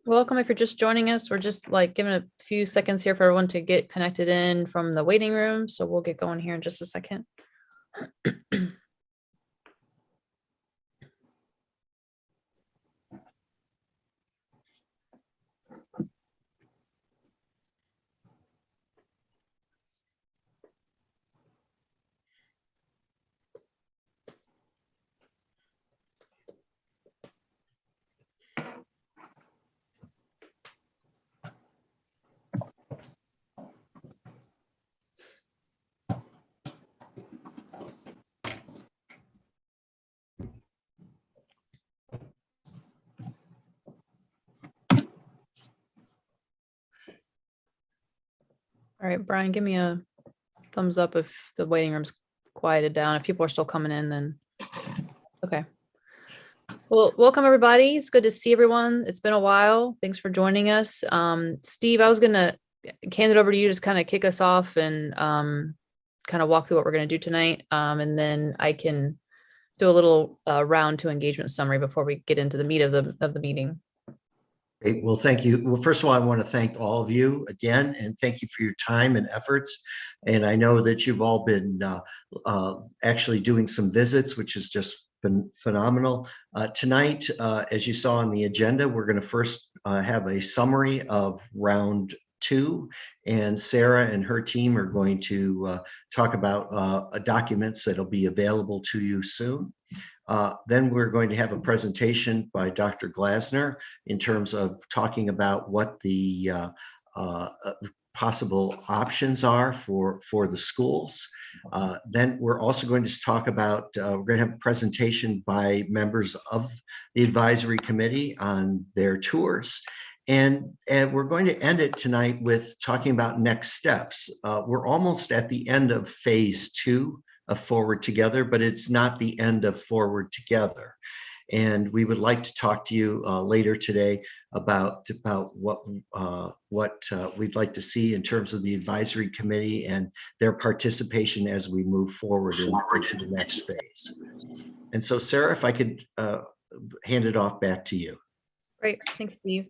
Welcome. If you're just joining us, we're just like giving a few seconds here for everyone to get connected in from the waiting room. So we'll get going here in just a second. All right, Brian, give me a thumbs up if the waiting room's quieted down. If people are still coming in, then okay. Well, welcome everybody. It's good to see everyone. It's been a while. Thanks for joining us. Steve, I was gonna hand it over to you, just kind of kick us off and kind of walk through what we're gonna do tonight. And then I can do a little round two engagement summary before we get into the meat of the meeting. Great. Well, thank you. Well, first of all, I want to thank all of you again, and thank you for your time and efforts. And I know that you've all been actually doing some visits, which has just been phenomenal. Tonight, as you saw on the agenda, we're going to first have a summary of round two, and Sarah and her team are going to talk about documents that'll be available to you soon. Then we're going to have a presentation by Dr. Glasner in terms of talking about what the possible options are for the schools. Then we're also going to talk about, we're going to have a presentation by members of the advisory committee on their tours. And we're going to end it tonight with talking about next steps. We're almost at the end of phase two of Forward Together, but it's not the end of Forward Together. And we would like to talk to you later today about what we'd like to see in terms of the advisory committee and their participation as we move forward into the next phase. And so, Sarah, if I could hand it off back to you. Great, thanks, Steve.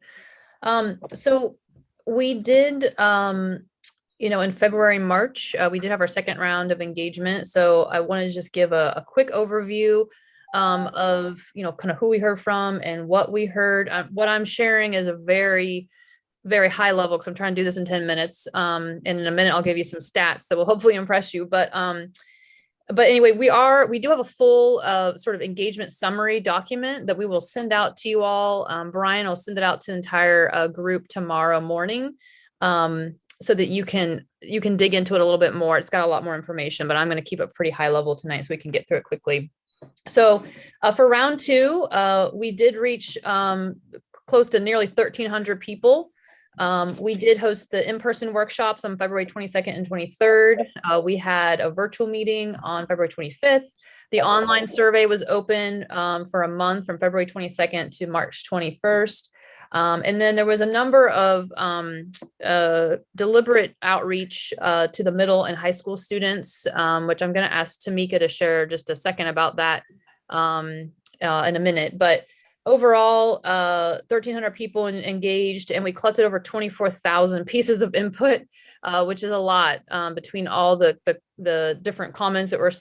So we did, in February, March, we did have our second round of engagement. So I wanted to just give a quick overview of, kind of who we heard from and what we heard. What I'm sharing is a very, very high level because I'm trying to do this in 10 minutes. And in a minute, I'll give you some stats that will hopefully impress you. But anyway, we do have a full sort of engagement summary document that we will send out to you all. Brian will send it out to the entire group tomorrow morning. So that you can dig into it a little bit more. It's got a lot more information, but I'm going to keep it pretty high level tonight so we can get through it quickly. So for round two, we did reach close to nearly 1,300 people. We did host the in-person workshops on February 22nd and 23rd. We had a virtual meeting on February 25th. The online survey was open for a month from February 22nd to March 21st. And then there was a number of deliberate outreach to the middle and high school students, which I'm going to ask Tamika to share just a second about that in a minute. But overall, 1,300 people engaged, and we collected over 24,000 pieces of input, which is a lot between all the different comments that were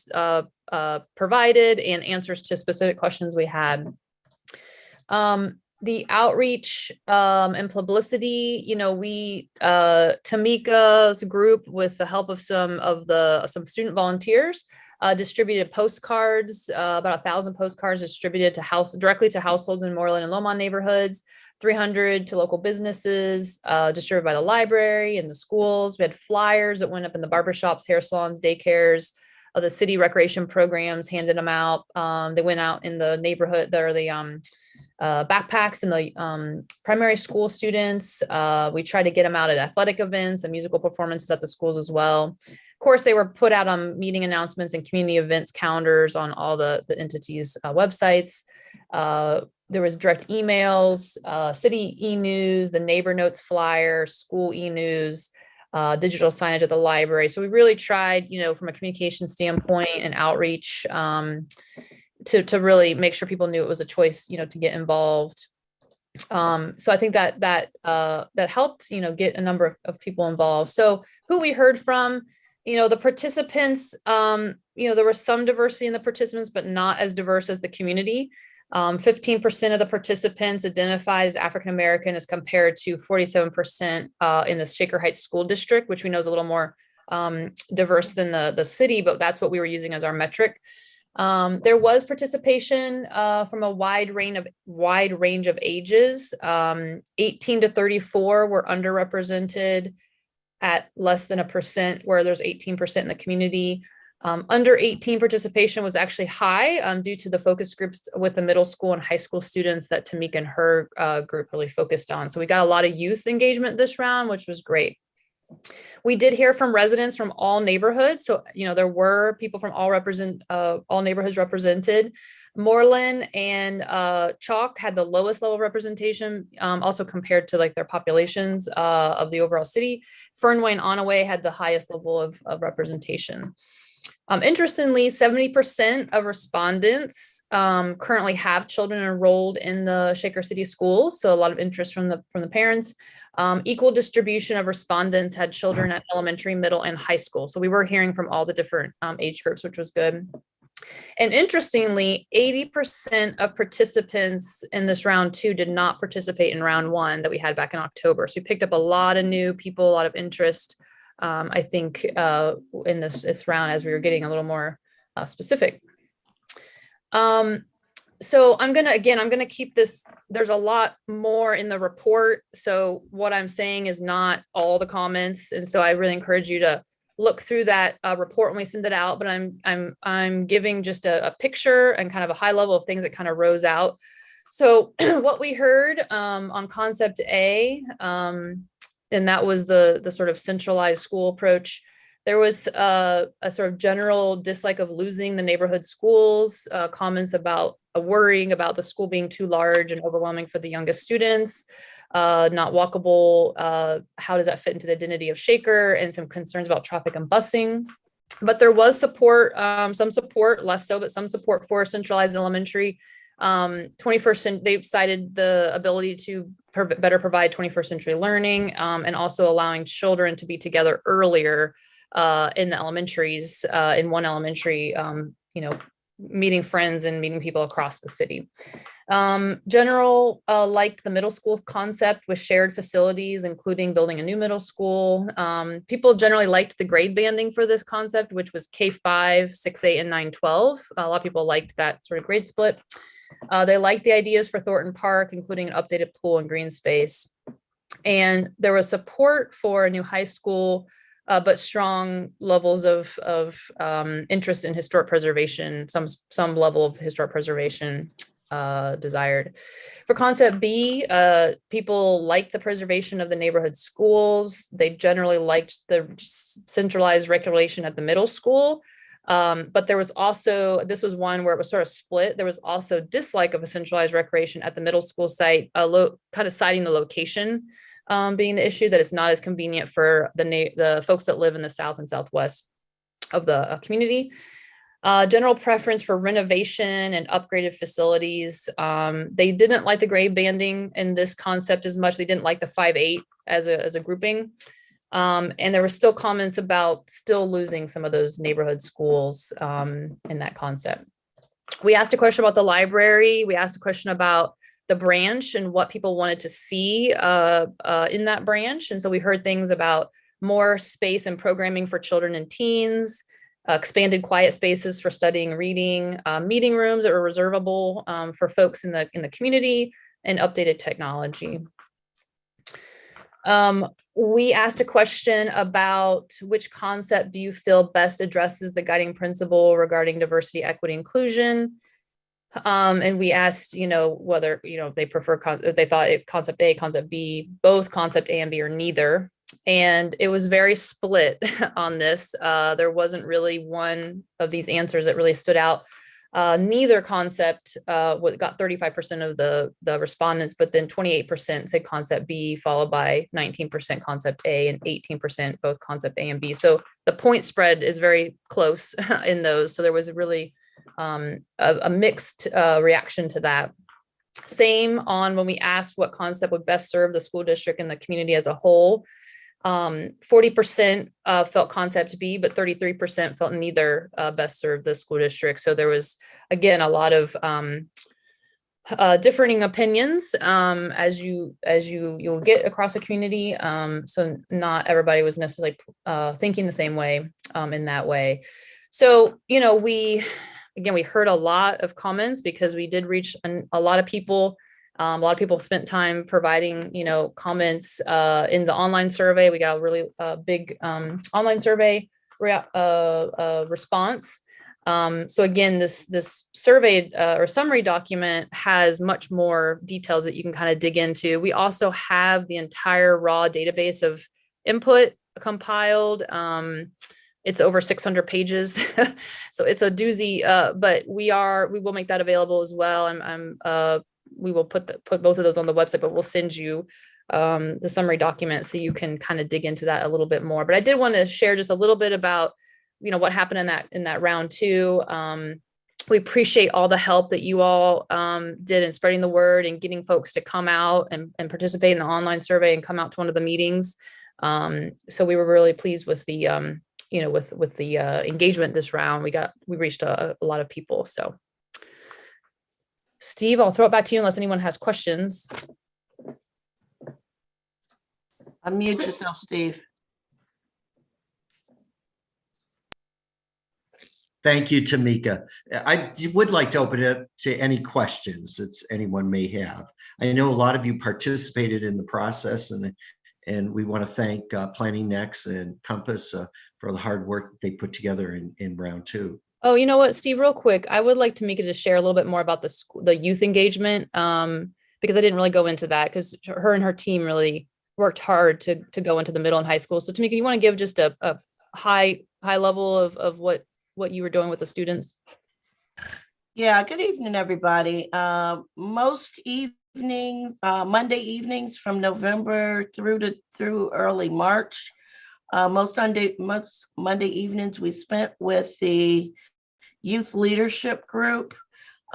provided and answers to specific questions we had. The outreach and publicity, Tamika's group, with the help of some student volunteers, distributed postcards, about 1,000 postcards distributed directly to households in Moreland and Lomond neighborhoods, 300 to local businesses, distributed by the library and the schools. We had flyers that went up in the barbershops, hair salons, daycares, the city recreation programs handed them out. They went out in the neighborhood. There are the backpacks and the primary school students. We tried to get them out at athletic events and musical performances at the schools as well. Of course, they were put out on meeting announcements and community events calendars on all the entities' websites. There was direct emails, city e-news, the neighbor notes flyer, school e-news, digital signage at the library. So we really tried, from a communication standpoint and outreach, to really make sure people knew it was a choice, to get involved. So I think that helped, get a number of people involved. So who we heard from, the participants, there was some diversity in the participants, but not as diverse as the community. 15% of the participants identify as African American as compared to 47% in the Shaker Heights School District, which we know is a little more diverse than the city, but that's what we were using as our metric. There was participation from a wide range of ages. 18 to 34 were underrepresented at less than 1%, where there's 18% in the community. Under 18 participation was actually high due to the focus groups with the middle school and high school students that Tamika and her group really focused on. So we got a lot of youth engagement this round, which was great. We did hear from residents from all neighborhoods. So, there were people from all neighborhoods represented. Moreland and Chalk had the lowest level of representation, also compared to like their populations of the overall city. Fernway and Onaway had the highest level of representation. Interestingly, 70% of respondents currently have children enrolled in the Shaker City schools. So a lot of interest from the parents. Equal distribution of respondents had children at elementary, middle, and high school. So we were hearing from all the different age groups, which was good. And interestingly, 80% of participants in this round 2 did not participate in round 1 that we had back in October. So we picked up a lot of new people, a lot of interest, I think, in this round as we were getting a little more specific. So I'm going to keep this. There's a lot more in the report. So what I'm saying is not all the comments. And so I really encourage you to look through that report when we send it out, but I'm giving just a picture and kind of a high level of things that kind of rose out. So what we heard on concept A, and that was the sort of centralized school approach. There was a sort of general dislike of losing the neighborhood schools, comments about worrying about the school being too large and overwhelming for the youngest students, not walkable. How does that fit into the identity of Shaker, and some concerns about traffic and busing. But there was support, some support, less so, but some support for centralized elementary. 21st, they cited the ability to better provide 21st century learning, and also allowing children to be together earlier in the elementaries, in one elementary, meeting friends and meeting people across the city. General liked the middle school concept with shared facilities, including building a new middle school. People generally liked the grade banding for this concept, which was K5, 6, 8, and 9, 12. A lot of people liked that sort of grade split. They liked the ideas for Thornton Park, including an updated pool and green space. And there was support for a new high school, but strong levels of interest in historic preservation, some level of historic preservation desired. For concept B, people liked the preservation of the neighborhood schools. They generally liked the centralized regulation at the middle school. But there was also, this was one where it was sort of split. There was also dislike of a centralized recreation at the middle school site, kind of citing the location being the issue, that it's not as convenient for the folks that live in the south and southwest of the community. General preference for renovation and upgraded facilities. They didn't like the grade banding in this concept as much. They didn't like the 5-8 as a grouping. And there were still comments about still losing some of those neighborhood schools in that concept. We asked a question about the library. We asked a question about the branch and what people wanted to see in that branch. And so we heard things about more space and programming for children and teens, expanded quiet spaces for studying, reading, meeting rooms that were reservable for folks in the community, and updated technology. We asked a question about which concept do you feel best addresses the guiding principle regarding diversity, equity, inclusion. And we asked, whether, they prefer, they thought concept A, concept B, both concept A and B, or neither. And it was very split on this. There wasn't really one of these answers that really stood out. Neither concept got 35% of the respondents, but then 28% said concept B, followed by 19% concept A, and 18% both concept A and B. So the point spread is very close in those. So there was really a mixed reaction to that. Same on when we asked what concept would best serve the school district and the community as a whole. 40% felt concept B, but 33% felt neither best served the school district. So there was, again, a lot of differing opinions you'll get across the community. So not everybody was necessarily thinking the same way in that way. So, we heard a lot of comments because we did reach a lot of people. A lot of people spent time providing, comments in the online survey. We got a really big online survey response. So again, this survey or summary document has much more details that you can kind of dig into. We also have the entire raw database of input compiled. It's over 600 pages, so it's a doozy. But we will make that available as well. We will put both of those on the website, but we'll send you the summary document so you can kind of dig into that a little bit more. But I did want to share just a little bit about what happened in that round two. We appreciate all the help that you all did in spreading the word and getting folks to come out and participate in the online survey and come out to one of the meetings. So we were really pleased with the with the engagement this round. We reached a lot of people. So Steve, I'll throw it back to you unless anyone has questions. Unmute yourself, Steve. Thank you, Tamika. I would like to open it up to any questions that anyone may have. I know a lot of you participated in the process, and we want to thank Planning Next and Compass for the hard work that they put together in round two. Oh, you know what, Steve, real quick, I would like Tamika to share a little bit more about the youth engagement, because I didn't really go into that because her and her team really worked hard to go into the middle and high school. So Tamika, you want to give just a high level of what you were doing with the students? Yeah, good evening, everybody. Most evenings, Monday evenings from November through early March, most Monday evenings we spent with the youth leadership group,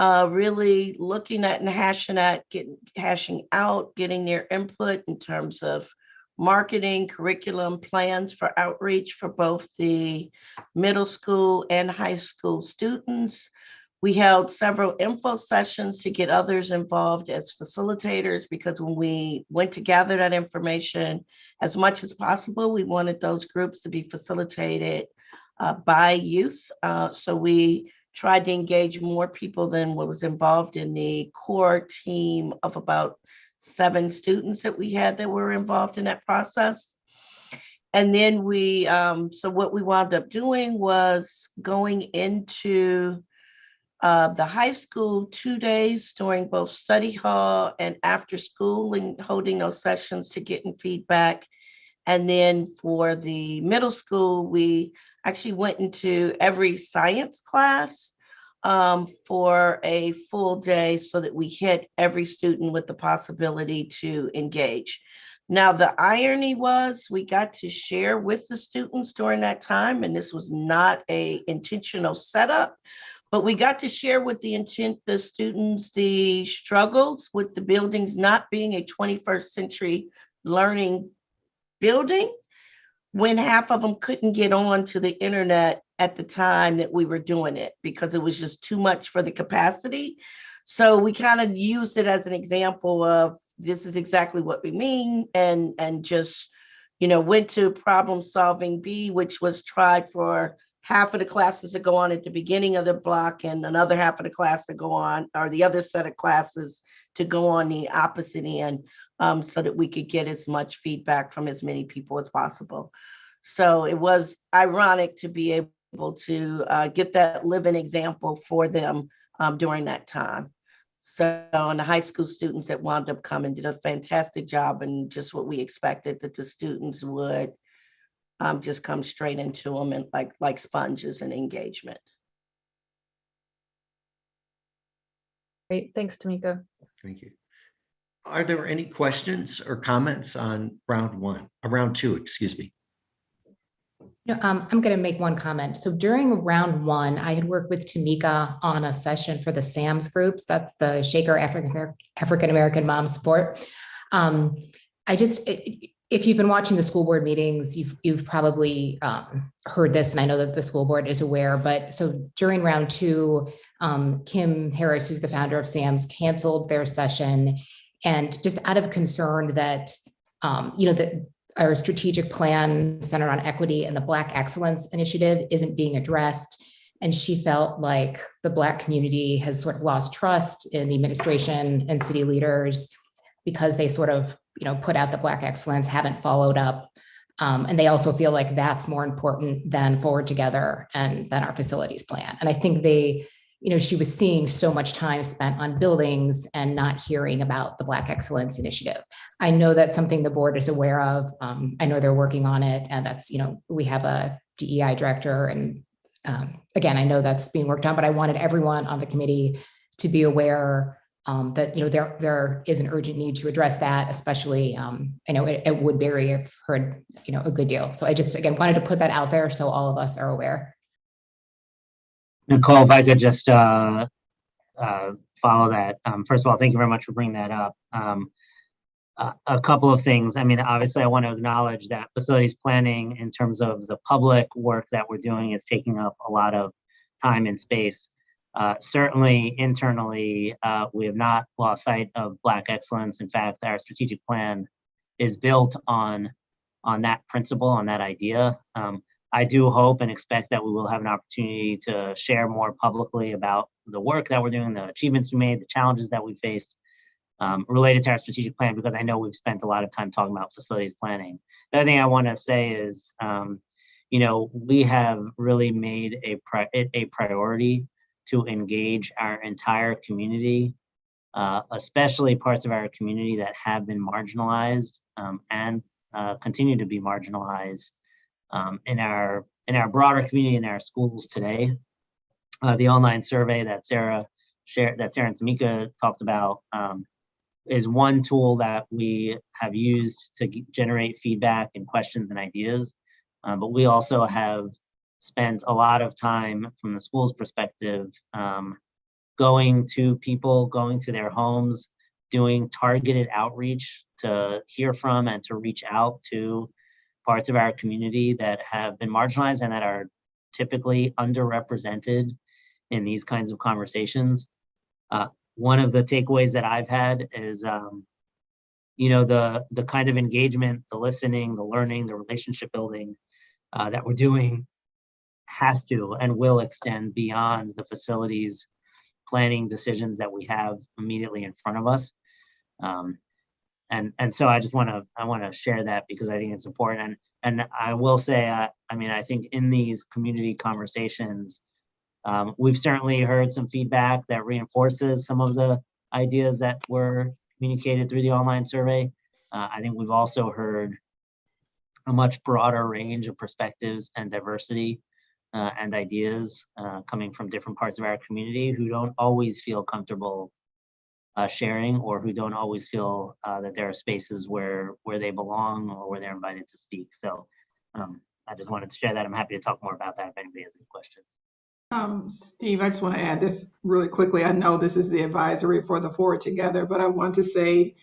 really looking at and hashing out, getting their input in terms of marketing, curriculum, plans for outreach for both the middle school and high school students. We held several info sessions to get others involved as facilitators, because when we went to gather that information, as much as possible, we wanted those groups to be facilitated by youth. So we tried to engage more people than what was involved in the core team of about 7 students that we had that were involved in that process. And then so what we wound up doing was going into the high school 2 days during both study hall and after school, and holding those sessions to getting feedback. And then for the middle school, we actually went into every science class for a full day so that we hit every student with the possibility to engage. Now, the irony was we got to share with the students during that time, and this was not an intentional setup, but we got to share with the students the struggles with the buildings not being a 21st century learning building, when half of them couldn't get on to the internet at the time that we were doing it because it was just too much for the capacity. So we kind of used it as an example of this is exactly what we mean, and just, went to problem solving B, which was tried for half of the classes to go on at the beginning of the block and another half of the class to go on, or the other set of classes to go on the opposite end, so that we could get as much feedback from as many people as possible. So it was ironic to be able to get that living example for them during that time. So, and the high school students that wound up coming did a fantastic job, and just what we expected, that the students would just come straight into them and like sponges and engagement. Great, thanks, Tamika. Thank you. Are there any questions or comments on round two, excuse me? I'm going to make one comment. So during round one, I had worked with Tamika on a session for the SAMS groups. That's the Shaker African American Mom Support. If you've been watching the school board meetings, you've probably heard this, and I know that the school board is aware. But so during round two, Kim Harris, who's the founder of SAMS, canceled their session, and just out of concern that that our strategic plan centered on equity and the Black Excellence Initiative isn't being addressed. And she felt like the Black community has sort of lost trust in the administration and city leaders because they sort of, put out the Black Excellence, haven't followed up. And they also feel like that's more important than Forward Together and than our facilities plan. And I think she was seeing so much time spent on buildings and not hearing about the Black Excellence Initiative. I know that's something the board is aware of. I know they're working on it, and that's, we have a DEI director. And again, I know that's being worked on, but I wanted everyone on the committee to be aware that, there is an urgent need to address that, especially, I know at Woodbury, I've heard, a good deal. So I just, again, wanted to put that out there so all of us are aware. Nicole, if I could just follow that. First of all, thank you very much for bringing that up. A couple of things. I mean, obviously, I want to acknowledge that facilities planning in terms of the public work that we're doing is taking up a lot of time and space. Certainly, internally, we have not lost sight of Black excellence. In fact, our strategic plan is built on that principle, on that idea. I do hope and expect that we will have an opportunity to share more publicly about the work that we're doing, the achievements we made, the challenges that we faced related to our strategic plan, because I know we've spent a lot of time talking about facilities planning. The other thing I want to say is, we have really made a priority to engage our entire community, especially parts of our community that have been marginalized and continue to be marginalized. In our broader community, in our schools today. The online survey that Sarah and Tamika talked about is one tool that we have used to generate feedback and questions and ideas. But we also have spent a lot of time from the school's perspective going to people, going to their homes, doing targeted outreach to hear from and to reach out to parts of our community that have been marginalized and that are typically underrepresented in these kinds of conversations. One of the takeaways that I've had is, the kind of engagement, the listening, the learning, the relationship building that we're doing has to and will extend beyond the facilities planning decisions that we have immediately in front of us. And so I just want to share that because I think it's important. And I will say, I think in these community conversations, we've certainly heard some feedback that reinforces some of the ideas that were communicated through the online survey. I think we've also heard a much broader range of perspectives and diversity and ideas coming from different parts of our community who don't always feel comfortable sharing, or who don't always feel that there are spaces where they belong or where they're invited to speak. So I just wanted to share that. I'm happy to talk more about that if anybody has any questions. Steve, I just want to add this really quickly. I know this is the advisory for the Forward Together, but I want to say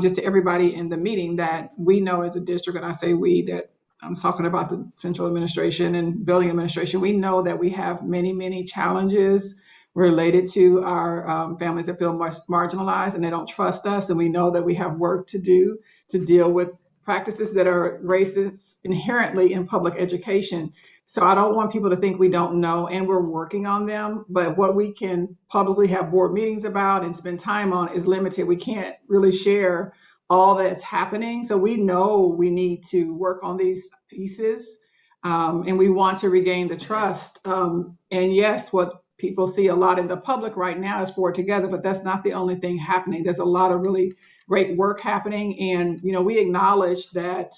just to everybody in the meeting that we know as a district, and I say we, that I'm talking about the central administration and building administration, we know that we have many, many challenges related to our families that feel marginalized and they don't trust us. And we know that we have work to do to deal with practices that are racist inherently in public education. So I don't want people to think we don't know, and we're working on them, but what we can publicly have board meetings about and spend time on is limited. We can't really share all that's happening. So we know we need to work on these pieces, and we want to regain the trust. And yes, what people see a lot in the public right now is Forward Together, but that's not the only thing happening. There's a lot of really great work happening. And, we acknowledge that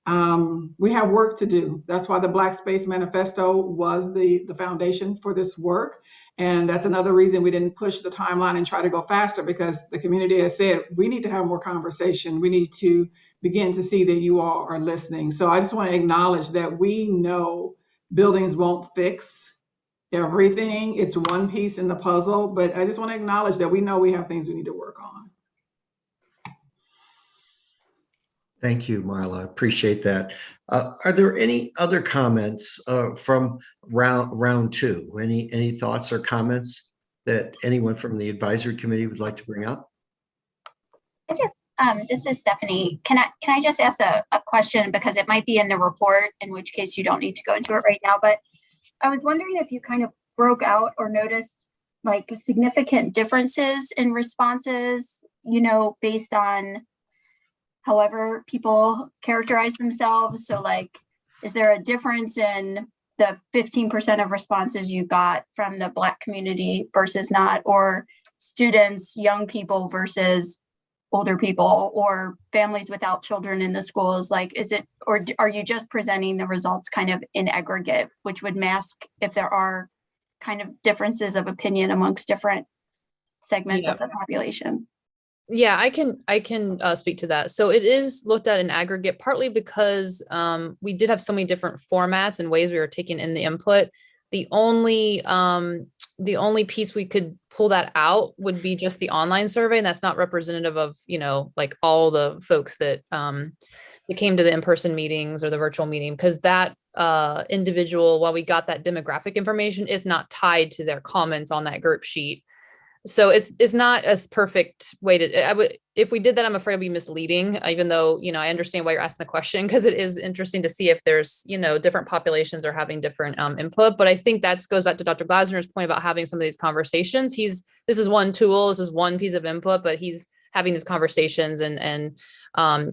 we have work to do. That's why the Black Space Manifesto was the foundation for this work. And that's another reason we didn't push the timeline and try to go faster, because the community has said, we need to have more conversation. We need to begin to see that you all are listening. So I just want to acknowledge that we know buildings won't fix everything. It's one piece in the puzzle, but I just want to acknowledge that we know we have things we need to work on. Thank you, Marla. I appreciate that. Are there any other comments from round two? Any thoughts or comments that anyone from the advisory committee would like to bring up? I just, this is Stephanie. Can I just ask a question, because it might be in the report, in which case you don't need to go into it right now, but I was wondering if you kind of broke out or noticed like significant differences in responses, you know, based on however people characterize themselves. So like, is there a difference in the 15% of responses you got from the Black community versus not, or students, young people versus older people, or families without children in the schools? Like, is it, or are you just presenting the results kind of in aggregate, which would mask if there are kind of differences of opinion amongst different segments of the population? Yeah, I can speak to that. So it is looked at in aggregate, partly because we did have so many different formats and ways we were taking in the input. The only piece we could pull that out would be just the online survey, and that's not representative of, you know, like all the folks that that came to the in-person meetings or the virtual meeting, because that individual, while we got that demographic information, is not tied to their comments on that group sheet. So it's not a perfect way to, if we did that, I'm afraid it'd be misleading, even though, you know, I understand why you're asking the question, because it is interesting to see if there's, you know, different populations are having different input. But I think that goes back to Dr. Glasner's point about having some of these conversations. This is one tool, this is one piece of input, but he's having these conversations and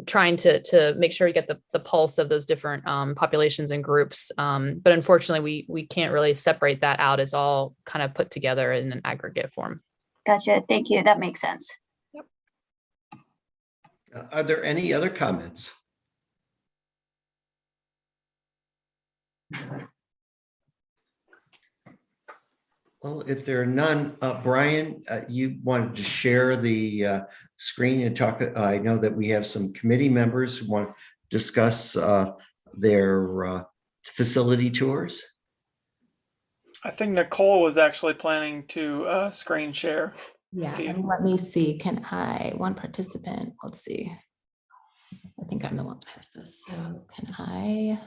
trying to make sure you get the pulse of those different populations and groups. But unfortunately, we can't really separate that out as all kind of put together in an aggregate form. Gotcha. Thank you. That makes sense. Are there any other comments? Well, if there are none, Brian, you wanted to share the screen and talk. I know that we have some committee members who want to discuss their facility tours. I think Nicole was actually planning to screen share. Yeah, Steve. and let me see, one participant, let's see. I think I'm the one that has this, so can I?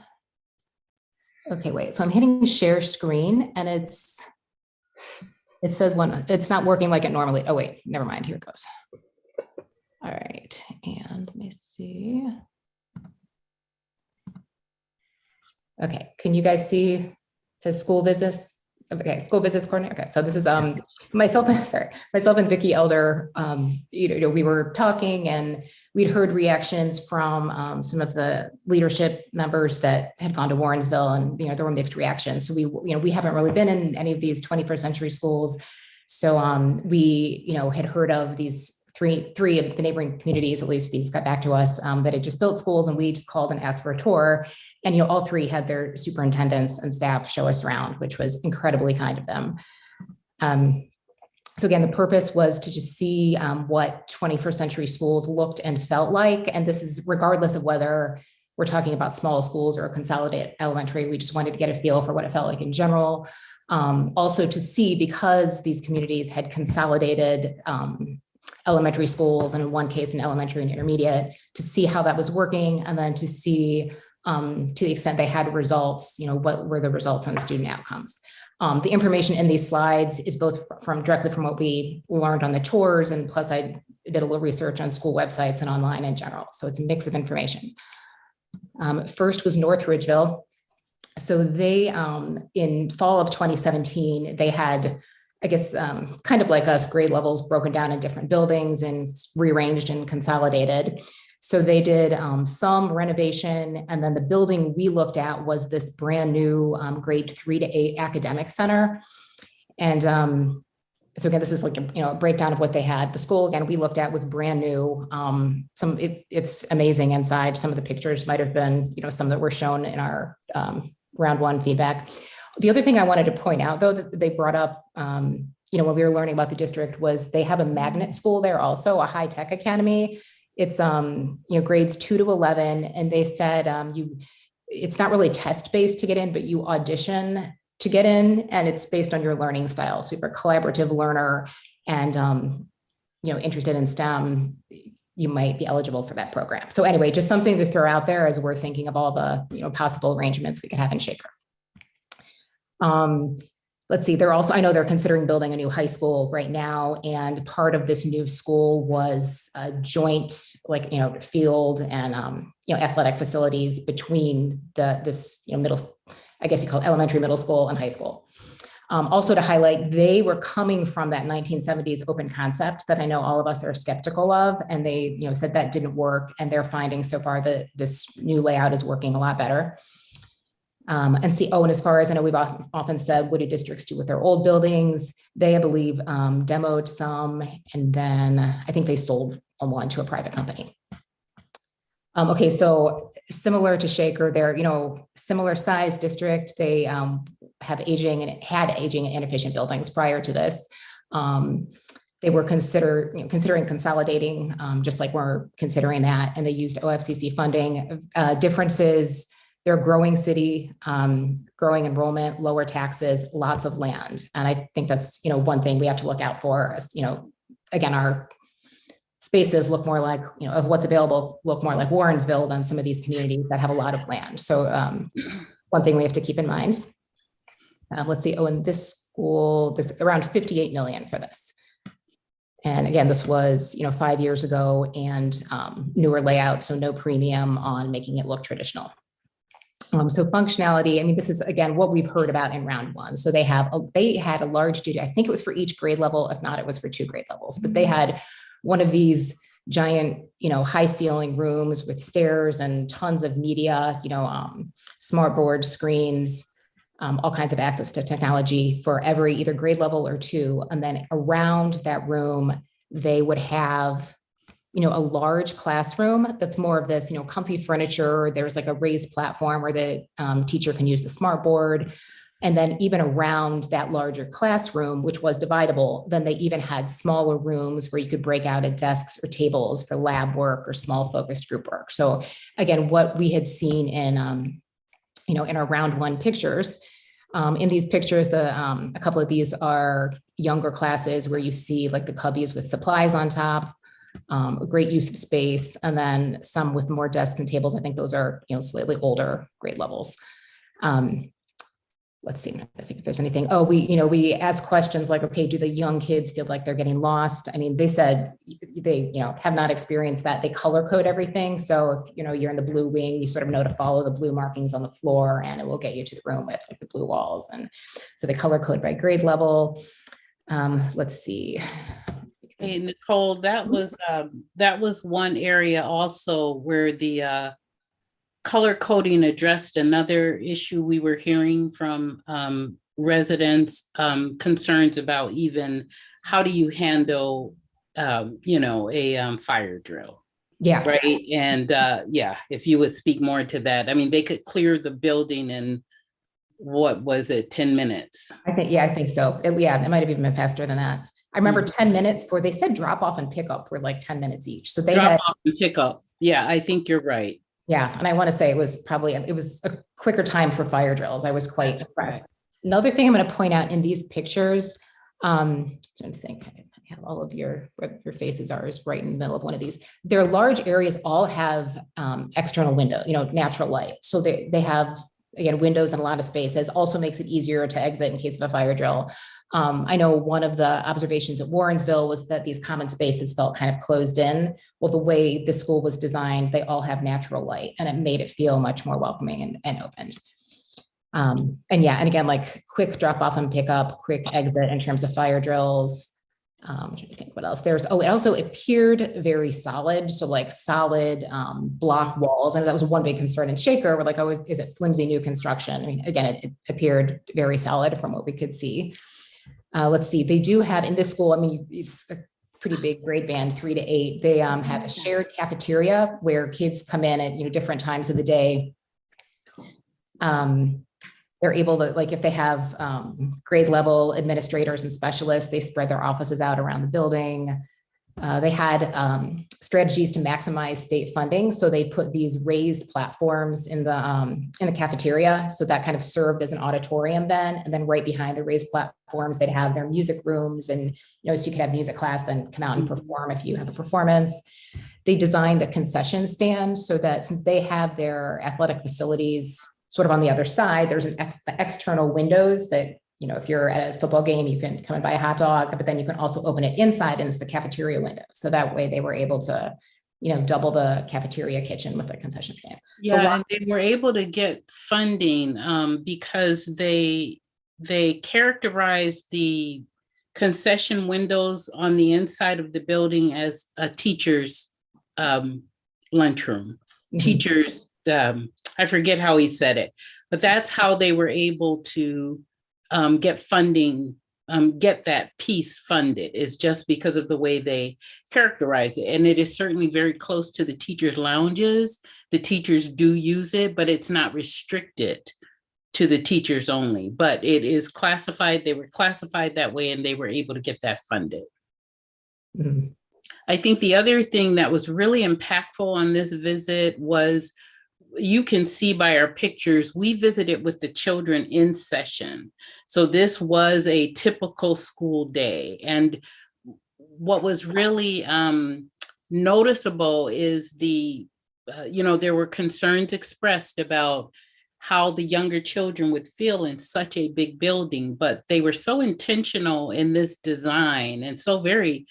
Okay, wait, so I'm hitting share screen and it says it's not working like it normally, oh wait, never mind, here it goes. All right, and let me see. Okay, can you guys see, it says school visits? Okay, school visits coordinator. Okay, so this is myself and Vicki Elder. You know, we were talking and we'd heard reactions from some of the leadership members that had gone to Warrensville, and you know there were mixed reactions. So we haven't really been in any of these 21st century schools. So we had heard of these three of the neighboring communities, at least these got back to us, that had just built schools, and we just called and asked for a tour. And all three had their superintendents and staff show us around, which was incredibly kind of them. So again, the purpose was to just see what 21st century schools looked and felt like. And this is regardless of whether we're talking about small schools or consolidated elementary. We just wanted to get a feel for what it felt like in general. Also to see, because these communities had consolidated elementary schools, and in one case an elementary and intermediate, to see how that was working, and then to see to the extent they had results, what were the results on student outcomes. The information in these slides is both directly from what we learned on the tours, and plus I did a little research on school websites and online in general. So it's a mix of information. First was North Ridgeville. So they, in fall of 2017, they had, I guess, kind of like us, grade levels broken down in different buildings and rearranged and consolidated. So they did some renovation, and then the building we looked at was this brand new grade 3 to 8 academic center. And So again, this is like a breakdown of what they had. The school, again, we looked at was brand new. It's amazing inside. Some of the pictures might have been, some that were shown in our round one feedback. The other thing I wanted to point out, though, that they brought up, when we were learning about the district, was they have a magnet school there also, a high tech academy. It's grades 2 to 11, and they said it's not really test based to get in, but you audition to get in, and it's based on your learning style. So if you're a collaborative learner and interested in STEM, you might be eligible for that program. So anyway, just something to throw out there as we're thinking of all the possible arrangements we could have in Shaker. Let's see, I know they're considering building a new high school right now. And part of this new school was a joint, field and, athletic facilities between this middle, I guess you call it elementary, middle school and high school. Also to highlight, they were coming from that 1970s open concept that I know all of us are skeptical of. And they, said that didn't work. And they're finding so far that this new layout is working a lot better. And as far as I know, we've often said, what do districts do with their old buildings? They, I believe, demoed some, and then I think they sold one to a private company. Okay, so similar to Shaker, they're, similar size district. They had aging and inefficient buildings prior to this. They were considering consolidating, just like we're considering that, and they used OFCC funding. Differences. They're a growing city, growing enrollment, lower taxes, lots of land. And I think that's, one thing we have to look out for. Again, our spaces look more like, of what's available, look more like Warrensville than some of these communities that have a lot of land. So one thing we have to keep in mind. Let's see, in this school, there's around 58 million for this. And again, this was, 5 years ago, and newer layout, so no premium on making it look traditional. So functionality, this is, again, what we've heard about in round one. So they had a large studio. I think it was for each grade level. If not, it was for 2 grade levels, but they had one of these giant, high ceiling rooms with stairs and tons of media, smart board screens, all kinds of access to technology for every either grade level or 2. And then around that room, they would have a large classroom that's more of this, comfy furniture. There's like a raised platform where the teacher can use the smart board. And then even around that larger classroom, which was dividable, then they even had smaller rooms where you could break out at desks or tables for lab work or small focused group work. So again, what we had seen in, in our round one pictures, in these pictures, a couple of these are younger classes where you see like the cubbies with supplies on top. A great use of space, and then some with more desks and tables. I think those are, slightly older grade levels. Let's see, I think if there's anything. Oh, we asked questions like, okay, do the young kids feel like they're getting lost? They said they, have not experienced that. They color code everything. So if, you're in the blue wing, you sort of know to follow the blue markings on the floor, and it will get you to the room with like the blue walls. And so they color code by grade level. Let's see. Hey, Nicole, that was one area also where the color coding addressed another issue we were hearing from residents, concerns about even how do you handle, a fire drill. Yeah. Right. And if you would speak more to that. They could clear the building in, what was it, 10 minutes? I think so. It might have even been faster than that. I remember 10 minutes they said drop off and pick up were like 10 minutes each. So they drop off and pick up. Yeah, I think you're right. Yeah. And I want to say it was a quicker time for fire drills. I was quite impressed. Right. Another thing I'm going to point out in these pictures, I'm trying to think, I have all of where your faces are is right in the middle of one of these. Their large areas all have external window, natural light. So they have, again, windows and a lot of spaces. Also makes it easier to exit in case of a fire drill. I know one of the observations at Warrensville was that these common spaces felt kind of closed in. Well, the way the school was designed, they all have natural light, and it made it feel much more welcoming and open. And again, like quick drop off and pick up, quick exit in terms of fire drills. I'm trying to think what else it also appeared very solid. So like solid block walls. And that was one big concern in Shaker. We're like, oh, is it flimsy new construction? Again, it appeared very solid from what we could see. let's see, they do have in this school, I mean, it's a pretty big grade band, 3 to 8. They have a shared cafeteria where kids come in at, different times of the day. They're able to, like, if they have grade level administrators and specialists, they spread their offices out around the building. They had strategies to maximize state funding. So they put these raised platforms in the cafeteria. So that kind of served as an auditorium then. And then right behind the raised platforms, they'd have their music rooms. And, so you could have music class, then come out and perform if you have a performance. They designed a concession stand so that since they have their athletic facilities sort of on the other side, there's the external windows that, if you're at a football game, you can come and buy a hot dog, but then you can also open it inside and it's the cafeteria window. So that way they were able to, double the cafeteria kitchen with a concession stand. Yeah, and they were able to get funding because they characterized the concession windows on the inside of the building as a teacher's lunchroom. Teachers, I forget how he said it, but that's how they were able to get funding, get that piece funded, is just because of the way they characterize it. And it is certainly very close to the teachers' lounges. The teachers do use it, but it's not restricted to the teachers only, but it is classified. They were classified that way and they were able to get that funded. I think the other thing that was really impactful on this visit was, you can see by our pictures, we visited with the children in session. So this was a typical school day. And what was really noticeable is there were concerns expressed about how the younger children would feel in such a big building, but they were so intentional in this design and so very,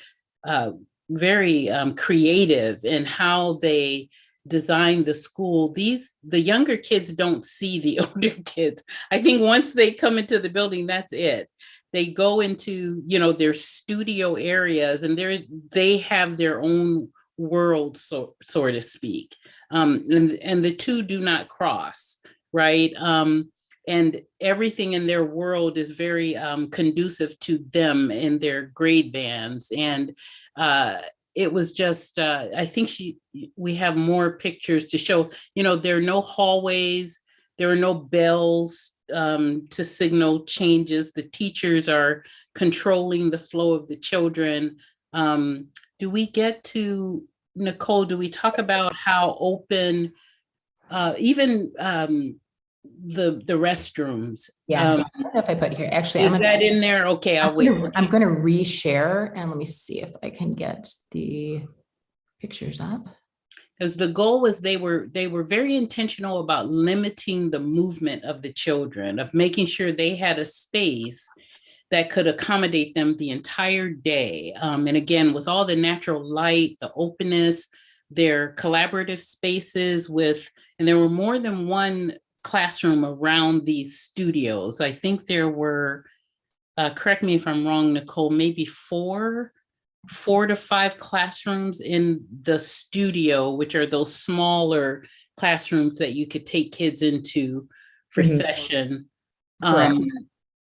very creative in how they design the school. The younger kids don't see the older kids. I think once they come into the building, that's it. They go into, their studio areas and they have their own world, so to speak. And the two do not cross, right? And everything in their world is very conducive to them in their grade bands. And it was just, I think we have more pictures to show, there are no hallways, there are no bells to signal changes. The teachers are controlling the flow of the children. Do we get to, Nicole, do we talk about how open, even the restrooms? Yeah, I don't know if I put here, actually. Is that in there? Okay, I'll wait. I'm going to reshare and let me see if I can get the pictures up. Because the goal was they were very intentional about limiting the movement of the children, of making sure they had a space that could accommodate them the entire day. And again, with all the natural light, the openness, their collaborative spaces and there were more than one classroom around these studios. I think there were, correct me if I'm wrong, Nicole, maybe four to five classrooms in the studio, which are those smaller classrooms that you could take kids into for session.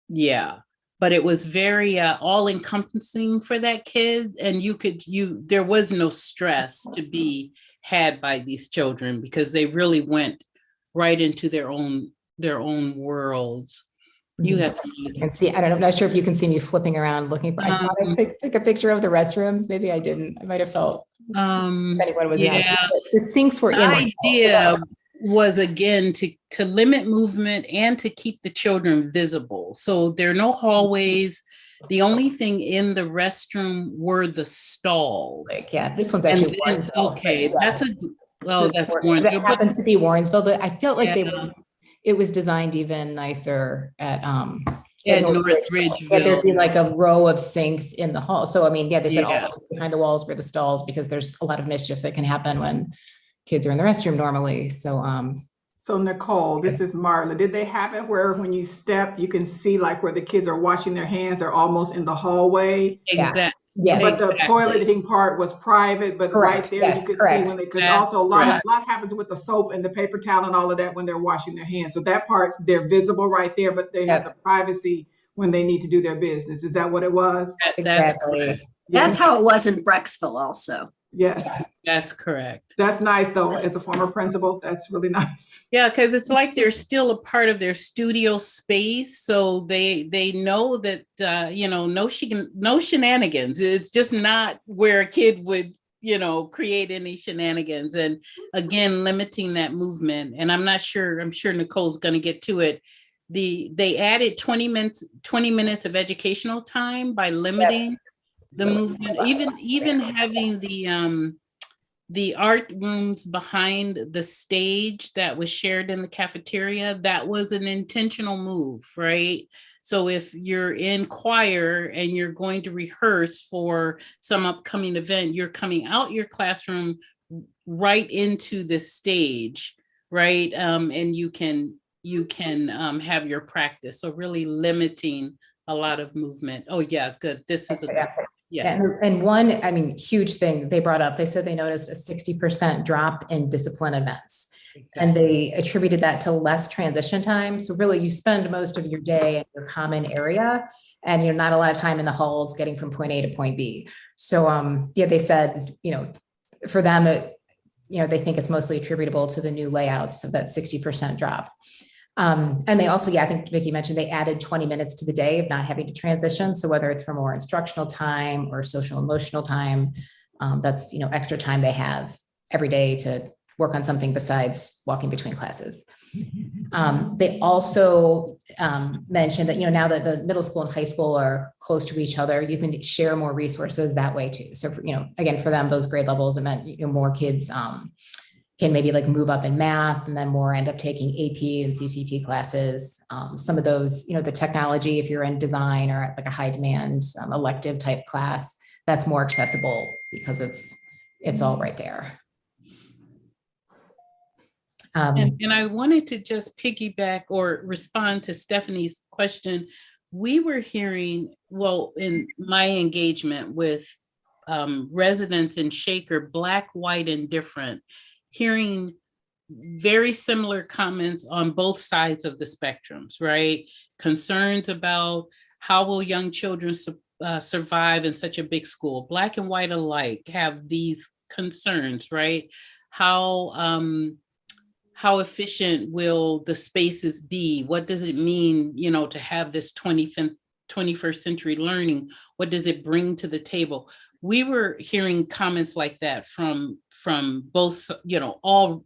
Yeah, but it was very all encompassing for that kid. And there was no stress to be had by these children because they really went right into their own worlds. You have to and see, I'm not sure if you can see me flipping around looking for, I thought I took a picture of the restrooms. Maybe I didn't. I might've felt if anyone was around. The sinks were in. The idea was again to limit movement and to keep the children visible. So there are no hallways. The only thing in the restroom were the stalls. Yeah, this one's actually Warrensville. Okay, that's Warrensville. That happens to be Warrensville. I felt like it was designed even nicer at Northridgeville. There'd be like a row of sinks in the hall. So I mean, they said all behind the walls were the stalls because there's a lot of mischief that can happen when kids are in the restroom normally. So Nicole, this is Marla. Did they have it where when you step, you can see like where the kids are washing their hands, they're almost in the hallway? Exactly. Yeah, but the toileting part was private, but right there you could see when because also a lot happens with the soap and the paper towel and all of that when they're washing their hands. So that part's they're visible right there, but they have the privacy when they need to do their business. Is that what it was? That's Exactly. correct. That's Yes. how it was in Brecksville also. Yes. That's correct. That's nice though. As a former principal, that's really nice. Yeah, because it's like they're still a part of their studio space, so they know that no shenanigans. It's just not where a kid would create any shenanigans. And again, limiting that movement. And I'm sure Nicole's going to get to it. They added 20 minutes of educational time by limiting the movement. Even having the art rooms behind the stage that was shared in the cafeteria, that was an intentional move, right? So if you're in choir and you're going to rehearse for some upcoming event, you're coming out your classroom right into the stage, right? And you can have your practice. So really limiting a lot of movement. Oh yeah, good. This is a good. Yes. And one, huge thing they brought up, they said they noticed a 60% drop in discipline events. And they attributed that to less transition time. So really you spend most of your day in your common area and you're not a lot of time in the halls getting from point A to point B. So they said, for them, they think it's mostly attributable to the new layouts of that 60% drop. And they also, I think Vicki mentioned they added 20 minutes to the day of not having to transition. So whether it's for more instructional time or social emotional time, that's, extra time they have every day to work on something besides walking between classes. They also mentioned that, now that the middle school and high school are close to each other, you can share more resources that way too. So, again, for them, those grade levels, it meant more kids can maybe move up in math and then more end up taking AP and CCP classes. Some of those, the technology, if you're in design or a high demand elective type class, that's more accessible because it's all right there. And I wanted to just piggyback or respond to Stephanie's question. We were hearing, in my engagement with residents in Shaker, Black, white, and different, hearing very similar comments on both sides of the spectrums, right? Concerns about how will young children survive in such a big school. Black and white alike have these concerns, right? How efficient will the spaces be? What does it mean, to have this 21st century learning? What does it bring to the table? We were hearing comments like that from both, all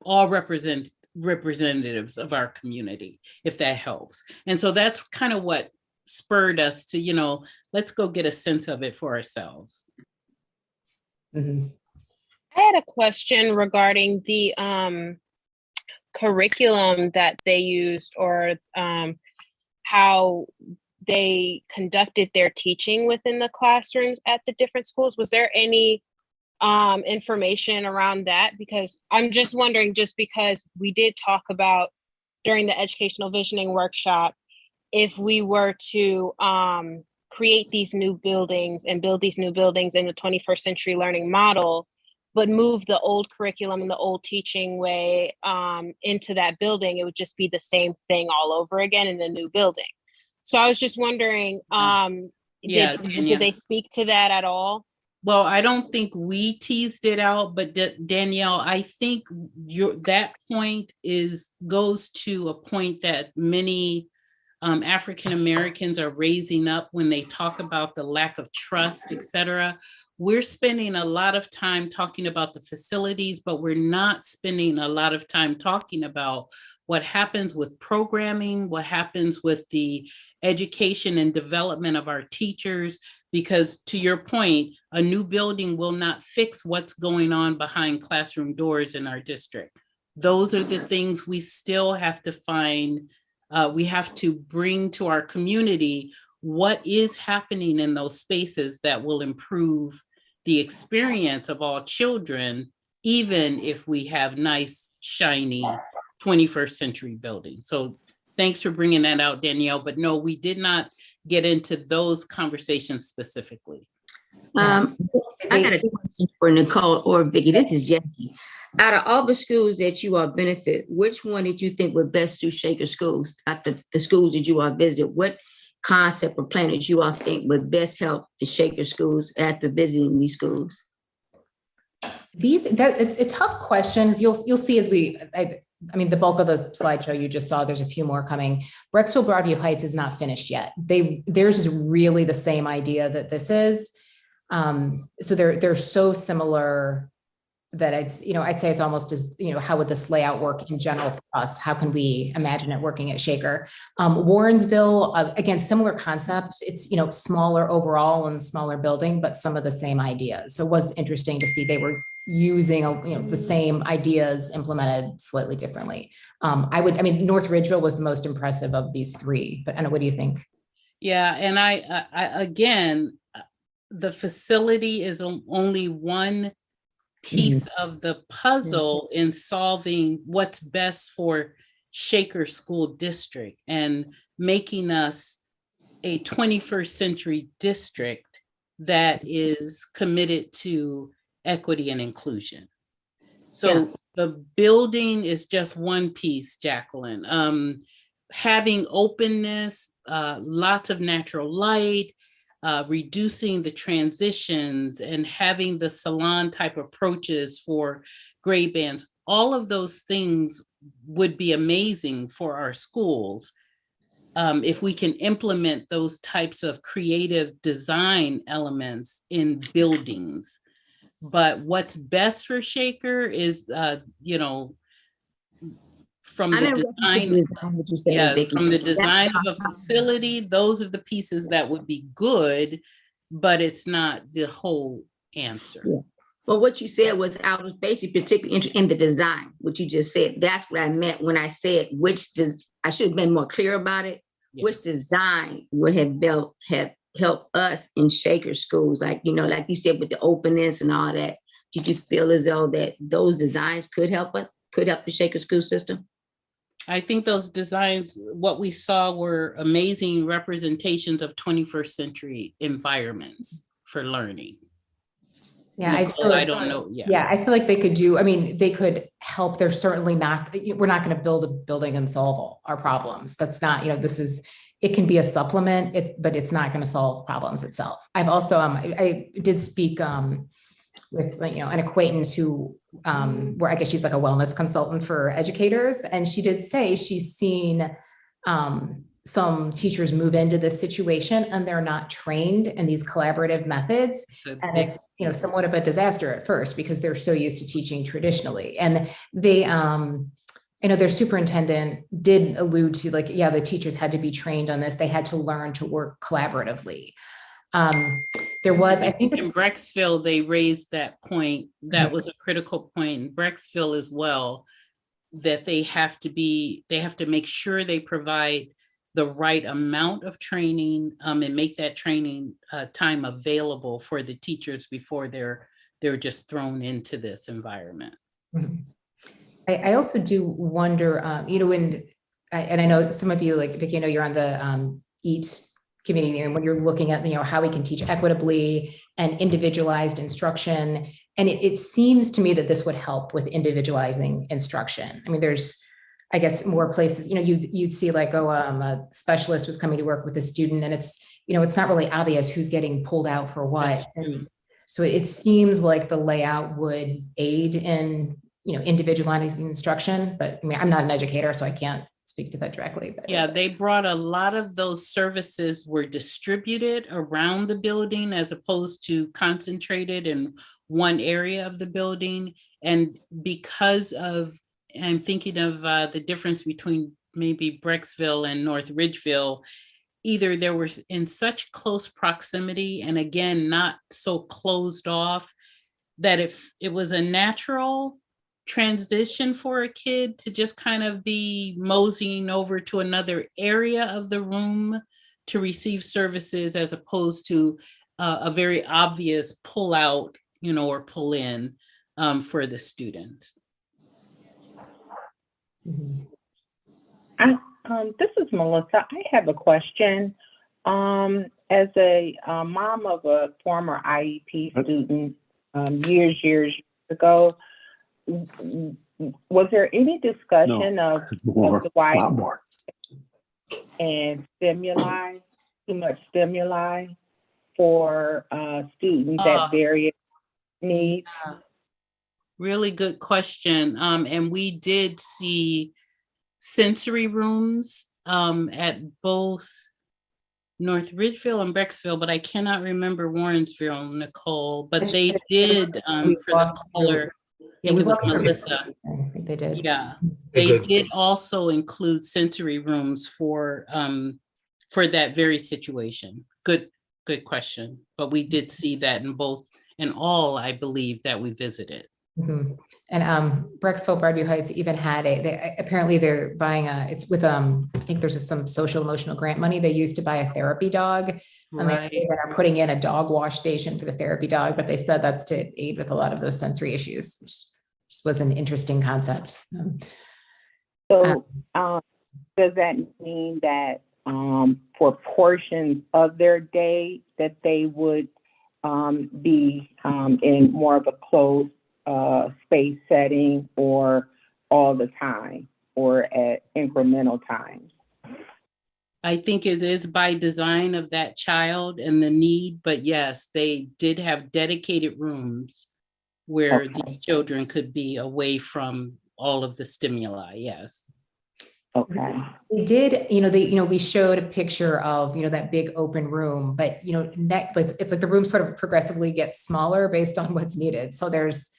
representatives of our community, if that helps. And so that's kind of what spurred us to, let's go get a sense of it for ourselves. Mm-hmm. I had a question regarding the curriculum that they used or how they conducted their teaching within the classrooms at the different schools. Was there any information around that? Because I'm just wondering, just because we did talk about during the educational visioning workshop, if we were to create these new buildings and build these new buildings in the 21st century learning model, but move the old curriculum and the old teaching way into that building, it would just be the same thing all over again in the new building. So I was just wondering, did they speak to that at all? Well, I don't think we teased it out, but Danielle, I think that point goes to a point that many African Americans are raising up when they talk about the lack of trust, et cetera. We're spending a lot of time talking about the facilities, but we're not spending a lot of time talking about what happens with programming, what happens with the education and development of our teachers, because to your point, a new building will not fix what's going on behind classroom doors in our district. Those are the things we still have to find. We have to bring to our community what is happening in those spaces that will improve the experience of all children, even if we have nice, shiny 21st century buildings. So thanks for bringing that out, Danielle. But no, we did not get into those conversations specifically. I got a question for Nicole or Vicki. This is Jackie. Out of all the schools that you all benefit, which one did you think would best suit Shaker schools? At the schools that you all visit, what concept or plan that you all think would best help the Shaker schools after visiting these schools? It's a tough question, as you'll see as I mean, the bulk of the slideshow you just saw, there's a few more coming. Brecksville Broadview Heights is not finished yet. Theirs is really the same idea that this is. So they're so similar that I'd say it's almost as, how would this layout work in general for us? How can we imagine it working at Shaker? Warrensville, again, similar concepts. It's, smaller overall and smaller building, but some of the same ideas. So it was interesting to see they were using, the same ideas implemented slightly differently. North Ridgeville was the most impressive of these three, but Anna, what do you think? Yeah, and I again, the facility is only one piece of the puzzle in solving what's best for Shaker School District and making us a 21st century district that is committed to equity and inclusion. So the building is just one piece, Jacqueline. Having openness, lots of natural light, reducing the transitions and having the salon type approaches for grade bands, all of those things would be amazing for our schools if we can implement those types of creative design elements in buildings. But what's best for Shaker is, from the design of a facility, those are the pieces that would be good, but it's not the whole answer. Yeah. Well, what you said was, I was basically particularly interested in the design, what you just said. That's what I meant when I said I should have been more clear about it. Yeah. Which design would have helped us in Shaker schools? Like you said, with the openness and all that. Did you feel as though that those designs could help us, could help the Shaker school system? I think those designs, what we saw were amazing representations of 21st century environments for learning. Yeah, I don't know. Yeah, I feel like they could they could help. They're certainly not, we're not going to build a building and solve all our problems. That's not, it can be a supplement, but it's not going to solve problems itself. I've also, I did speak with an acquaintance who, where I guess she's like a wellness consultant for educators. And she did say she's seen some teachers move into this situation and they're not trained in these collaborative methods. And it's, somewhat of a disaster at first because they're so used to teaching traditionally. And they, their superintendent did allude to the teachers had to be trained on this. They had to learn to work collaboratively. There was, I think in Brecksville, they raised that point. That was a critical point in Brecksville as well, that they have to make sure they provide the right amount of training and make that training time available for the teachers before they're just thrown into this environment. I also do wonder, and I know some of you, like Vicki, you're on the EAT committee, and when you're looking at, how we can teach equitably and individualized instruction. And it seems to me that this would help with individualizing instruction. I mean, there's, I guess, more places, you'd see a specialist was coming to work with a student and it's, it's not really obvious who's getting pulled out for what. And so it seems like the layout would aid in, individualizing instruction, but I'm not an educator, so I can't speak to that directly. But yeah, they brought a lot of those services were distributed around the building as opposed to concentrated in one area of the building. And because of, I'm thinking of the difference between maybe Brecksville and North Ridgeville, either there was in such close proximity and again, not so closed off that if it was a natural transition for a kid to just kind of be moseying over to another area of the room to receive services as opposed to a very obvious pull out, or pull in for the students. This is Melissa. I have a question. As a mom of a former IEP student years ago, was there any discussion of the why and stimuli too much stimuli for students Ah. at various needs? Really good question. And we did see sensory rooms at both North Ridgeville and Brecksville, but I cannot remember Warrensville, Nicole, but they did for the color. I think it was Melissa. I think they did. Yeah, Okay, they good. did also include sensory rooms for that very situation. Good question. But we did see that in all, I believe, that we visited. Mhm. And Brecksville, Broadview Heights even had apparently they're buying it's with I think there's some social emotional grant money they used to buy a therapy dog. And Right. they are putting in a dog wash station for the therapy dog, but they said that's to aid with a lot of those sensory issues, which just was an interesting concept. So does that mean that for portions of their day that they would be in more of a closed space setting, or all the time, or at incremental times? I think it is by design of that child and the need, but yes, they did have dedicated rooms where these children could be away from all of the stimuli, yes. Okay. We did, we showed a picture of, that big open room, but, it's like the room sort of progressively gets smaller based on what's needed. So there's,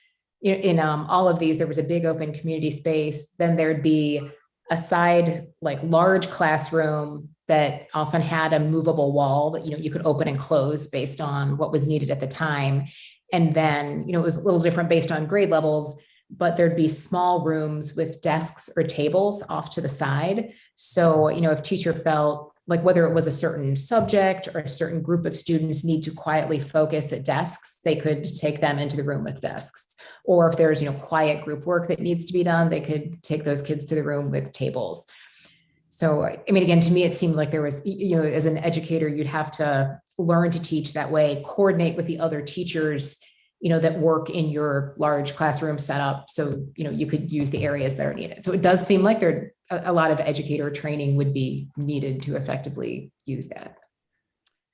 in all of these, there was a big open community space. Then there'd be a side, like large classroom that often had a movable wall that, you could open and close based on what was needed at the time. And then, it was a little different based on grade levels, but there'd be small rooms with desks or tables off to the side. So, if teacher felt like whether it was a certain subject or a certain group of students need to quietly focus at desks, they could take them into the room with desks. Or if there's, quiet group work that needs to be done, they could take those kids to the room with tables. So, again, to me, it seemed like there was, as an educator, you'd have to learn to teach that way, coordinate with the other teachers, that work in your large classroom setup. So, you could use the areas that are needed. So it does seem like there a lot of educator training would be needed to effectively use that.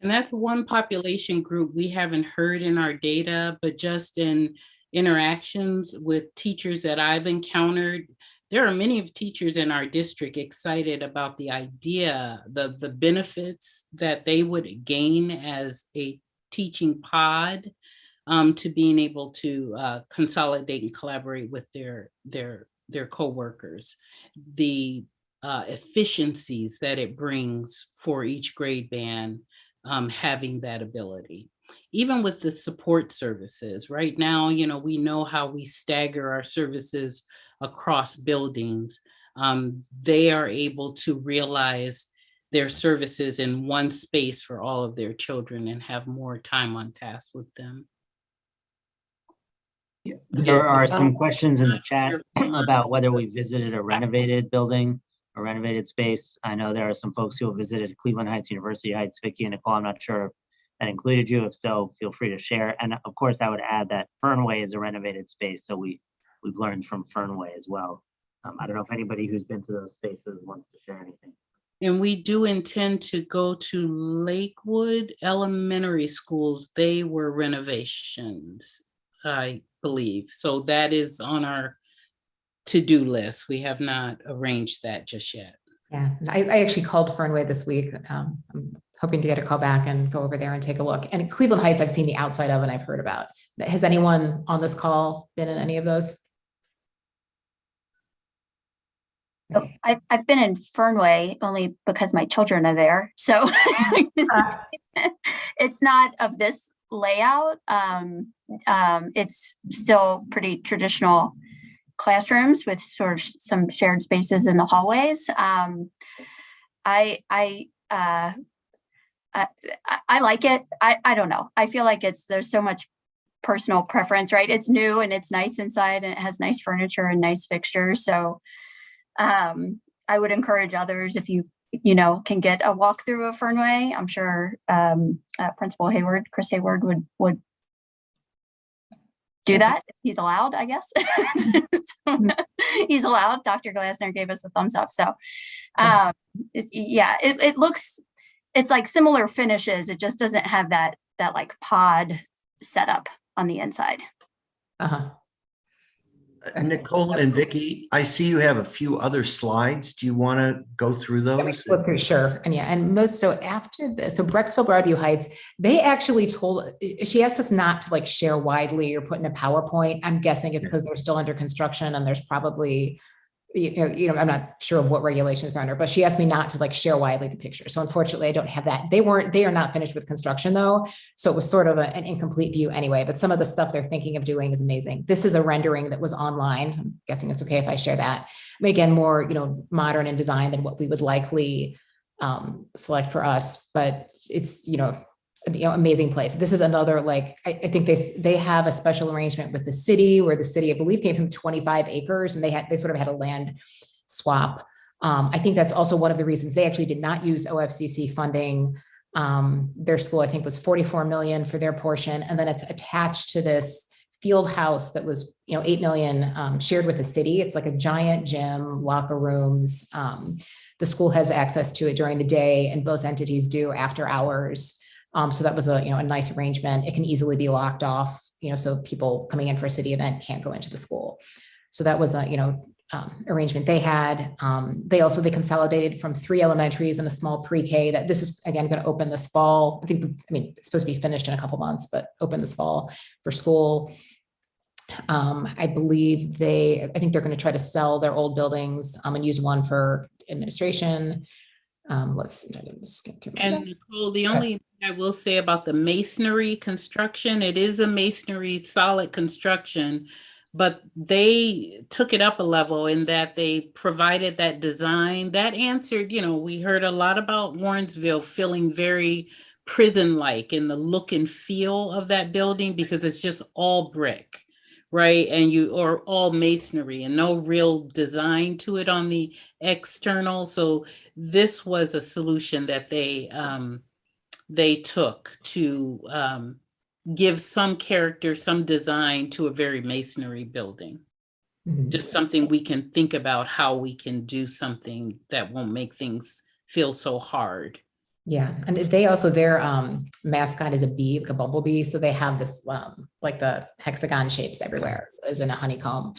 And that's one population group we haven't heard in our data, but just in interactions with teachers that I've encountered, there are many of teachers in our district excited about the idea, the benefits that they would gain as a teaching pod, to being able to consolidate and collaborate with their coworkers, the efficiencies that it brings for each grade band, having that ability. Even with the support services, right now, we know how we stagger our services across buildings. They are able to realize their services in one space for all of their children and have more time on task with them. There are some questions in the chat about whether we visited a renovated building, a renovated space. I know there are some folks who have visited Cleveland Heights, University Heights. Vicki and Nicole, I'm not sure if that included you. If so, feel free to share. And of course, I would add that Fernway is a renovated space. So we've learned from Fernway as well. I don't know if anybody who's been to those spaces wants to share anything. And we do intend to go to Lakewood Elementary Schools. They were renovations, I believe. So that is on our to-do list. We have not arranged that just yet. Yeah, I actually called Fernway this week. I'm hoping to get a call back and go over there and take a look. And Cleveland Heights, I've seen the outside of and I've heard about. Has anyone on this call been in any of those? Oh, I've been in Fernway only because my children are there. So it's not of this layout. It's still pretty traditional classrooms with sort of some shared spaces in the hallways. I like it. I don't know. I feel like there's so much personal preference, right? It's new and it's nice inside and it has nice furniture and nice fixtures. So I would encourage others, if you can get a walkthrough of Fernway. I'm sure Principal Hayward, Chris Hayward would do that if he's allowed, I guess. So, he's allowed. Dr. Glasner gave us a thumbs up. So it it's like similar finishes. It just doesn't have that like pod setup on the inside. Uh-huh. Nicole and Vicky, I see you have a few other slides. Do you want to go through those? Flip through, sure. And yeah, and most, so after this, so Brecksville Broadview Heights, they actually told, she asked us not to like share widely or put in a PowerPoint. I'm guessing it's because they're still under construction and there's probably, I'm not sure of what regulations they're under, but she asked me not to like share widely the picture. So unfortunately I don't have that. They are not finished with construction though. So it was sort of an incomplete view anyway, but some of the stuff they're thinking of doing is amazing. This is a rendering that was online. I'm guessing it's okay if I share that. I mean, again, more, modern in design than what we would likely select for us, but it's, amazing place. This is another, like, I think they have a special arrangement with the city where the city, I believe, gave them 25 acres and they sort of had a land swap. I think that's also one of the reasons they actually did not use OFCC funding. Their school, I think, was 44 million for their portion. And then it's attached to this field house that was, 8 million shared with the city. It's like a giant gym, locker rooms. The school has access to it during the day and both entities do after hours. So that was a nice arrangement. It can easily be locked off, so people coming in for a city event can't go into the school. So that was a, arrangement they had. They consolidated from 3 elementaries and a small pre-K that this is again going to open this fall. It's supposed to be finished in a couple months, but open this fall for school. I believe I think they're going to try to sell their old buildings and use one for administration. Let's see. And Nicole, the only thing I will say about the masonry construction, it is a masonry solid construction, but they took it up a level in that they provided that design that answered, we heard a lot about Warrensville feeling very prison-like in the look and feel of that building because it's just all brick. Right. Or all masonry and no real design to it on the external. So this was a solution that they took to give some character, some design to a very masonry building. Mm-hmm. Just something we can think about how we can do something that won't make things feel so hard. Yeah. And they also, their mascot is a bee, like a bumblebee. So they have this, like the hexagon shapes everywhere as in a honeycomb.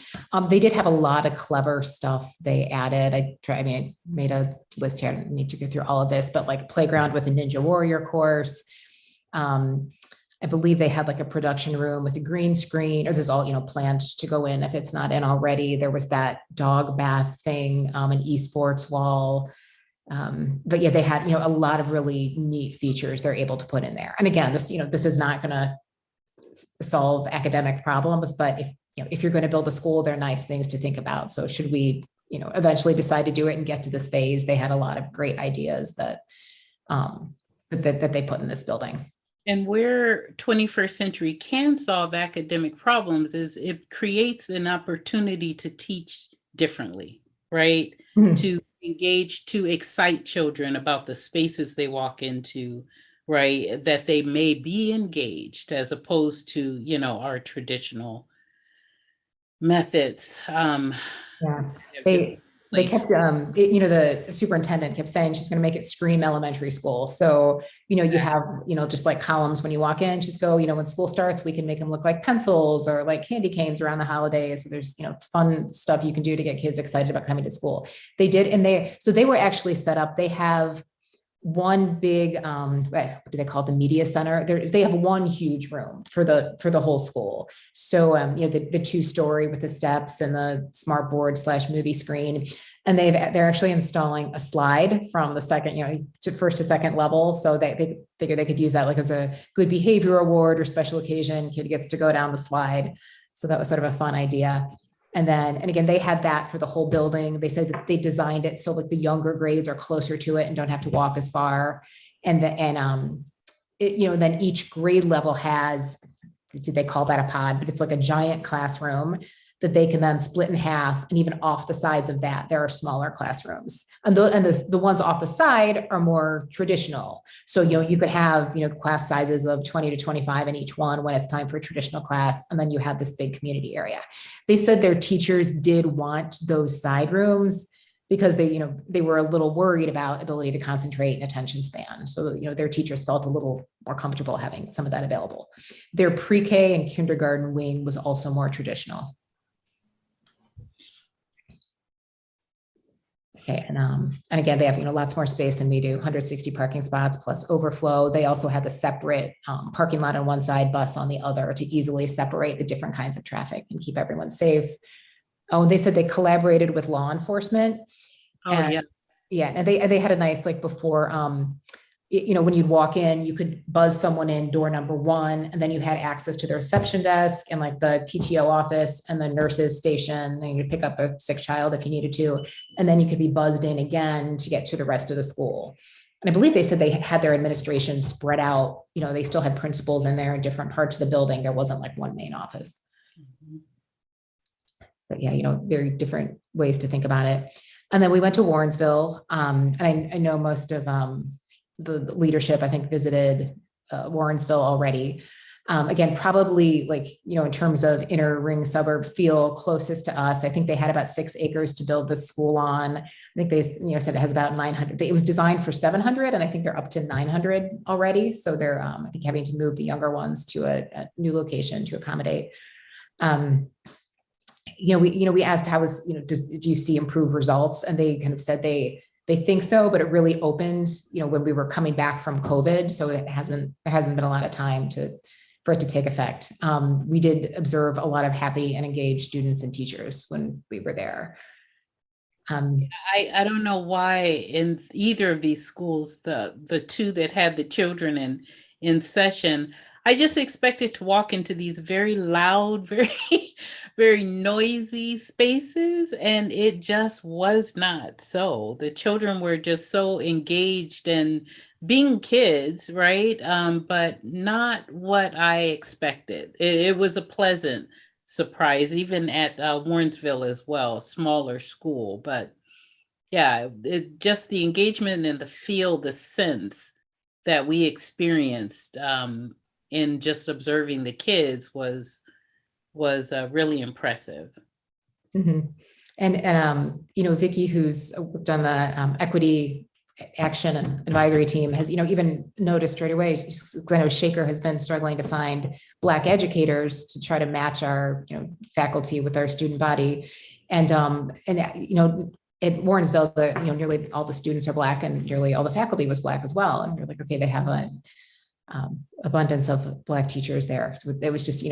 They did have a lot of clever stuff they added. I made a list here. I don't need to go through all of this, but like playground with a Ninja Warrior course. I believe they had like a production room with a green screen, or there's all, planned to go in if it's not in already. There was that dog bath thing, an esports wall. But yeah, they had, a lot of really neat features they're able to put in there. And again, this is not going to solve academic problems, but if you're going to build a school, there are nice things to think about. So should we, eventually decide to do it and get to this phase, they had a lot of great ideas that they put in this building. And where 21st Century can solve academic problems is it creates an opportunity to teach differently, right? Mm-hmm. To engage, to excite children about the spaces they walk into, right? That they may be engaged as opposed to, our traditional methods. Yeah, they kept, the superintendent kept saying she's going to make it scream elementary school. So, you have, just like columns when you walk in, just go, when school starts, we can make them look like pencils or like candy canes around the holidays. So there's, fun stuff you can do to get kids excited about coming to school. They did. And they were actually set up. They have one big, what do they call it? The media center. They have one huge room for the whole school. So, the 2-story with the steps and the smart board / movie screen. And they're actually installing a slide from the second, first to second level. So they figure they could use that like as a good behavior award or special occasion. Kid gets to go down the slide. So that was sort of a fun idea. And again, they had that for the whole building. They said that they designed it so like the younger grades are closer to it and don't have to walk as far. And then each grade level has, they call that a pod, but it's like a giant classroom that they can then split in half. And even off the sides of that, there are smaller classrooms. And the ones off the side are more traditional. So, you could have, class sizes of 20 to 25 in each one when it's time for a traditional class. And then you have this big community area. They said their teachers did want those side rooms because they, they were a little worried about ability to concentrate and attention span. So, their teachers felt a little more comfortable having some of that available. Their pre-K and kindergarten wing was also more traditional. Okay, and again, they have, lots more space than we do, 160 parking spots plus overflow. They also had the separate parking lot on one side, bus on the other, to easily separate the different kinds of traffic and keep everyone safe. Oh, and they said they collaborated with law enforcement. Oh, and, yeah. Yeah, and they had a nice, like before, when you'd walk in, you could buzz someone in door number 1, and then you had access to the reception desk and like the PTO office and the nurses station, and you'd pick up a sick child if you needed to, and then you could be buzzed in again to get to the rest of the school. And I believe they said they had their administration spread out, they still had principals in there in different parts of the building. There wasn't like one main office. But yeah, very different ways to think about it. And then we went to Warrensville, and I know most of the leadership, I think, visited Warrensville already. Again, probably like, in terms of inner ring suburb feel closest to us. I think they had about 6 acres to build the school on. I think they, said it has about 900. It was designed for 700, and I think they're up to 900 already. So they're, I think, having to move the younger ones to a new location to accommodate. We asked how was, do you see improved results? And they kind of said they think so, but it really opened, when we were coming back from COVID. So there hasn't been a lot of time for it to take effect. We did observe a lot of happy and engaged students and teachers when we were there. I don't know why in either of these schools, the 2 that had the children in session, I just expected to walk into these very loud, very, very noisy spaces, and it just was not so. The children were just so engaged and being kids, right? But not what I expected. It was a pleasant surprise, even at Warrensville as well, a smaller school. But yeah, just the engagement and the feel, the sense that we experienced in just observing the kids was really impressive. Mm-hmm. And Vicki, who's done the equity action and advisory team, has even noticed right away. I know Shaker has been struggling to find Black educators to try to match our faculty with our student body, and at Warrensville, nearly all the students are Black, and nearly all the faculty was Black as well. And you're like, okay, they have an abundance of Black teachers there. So it was just,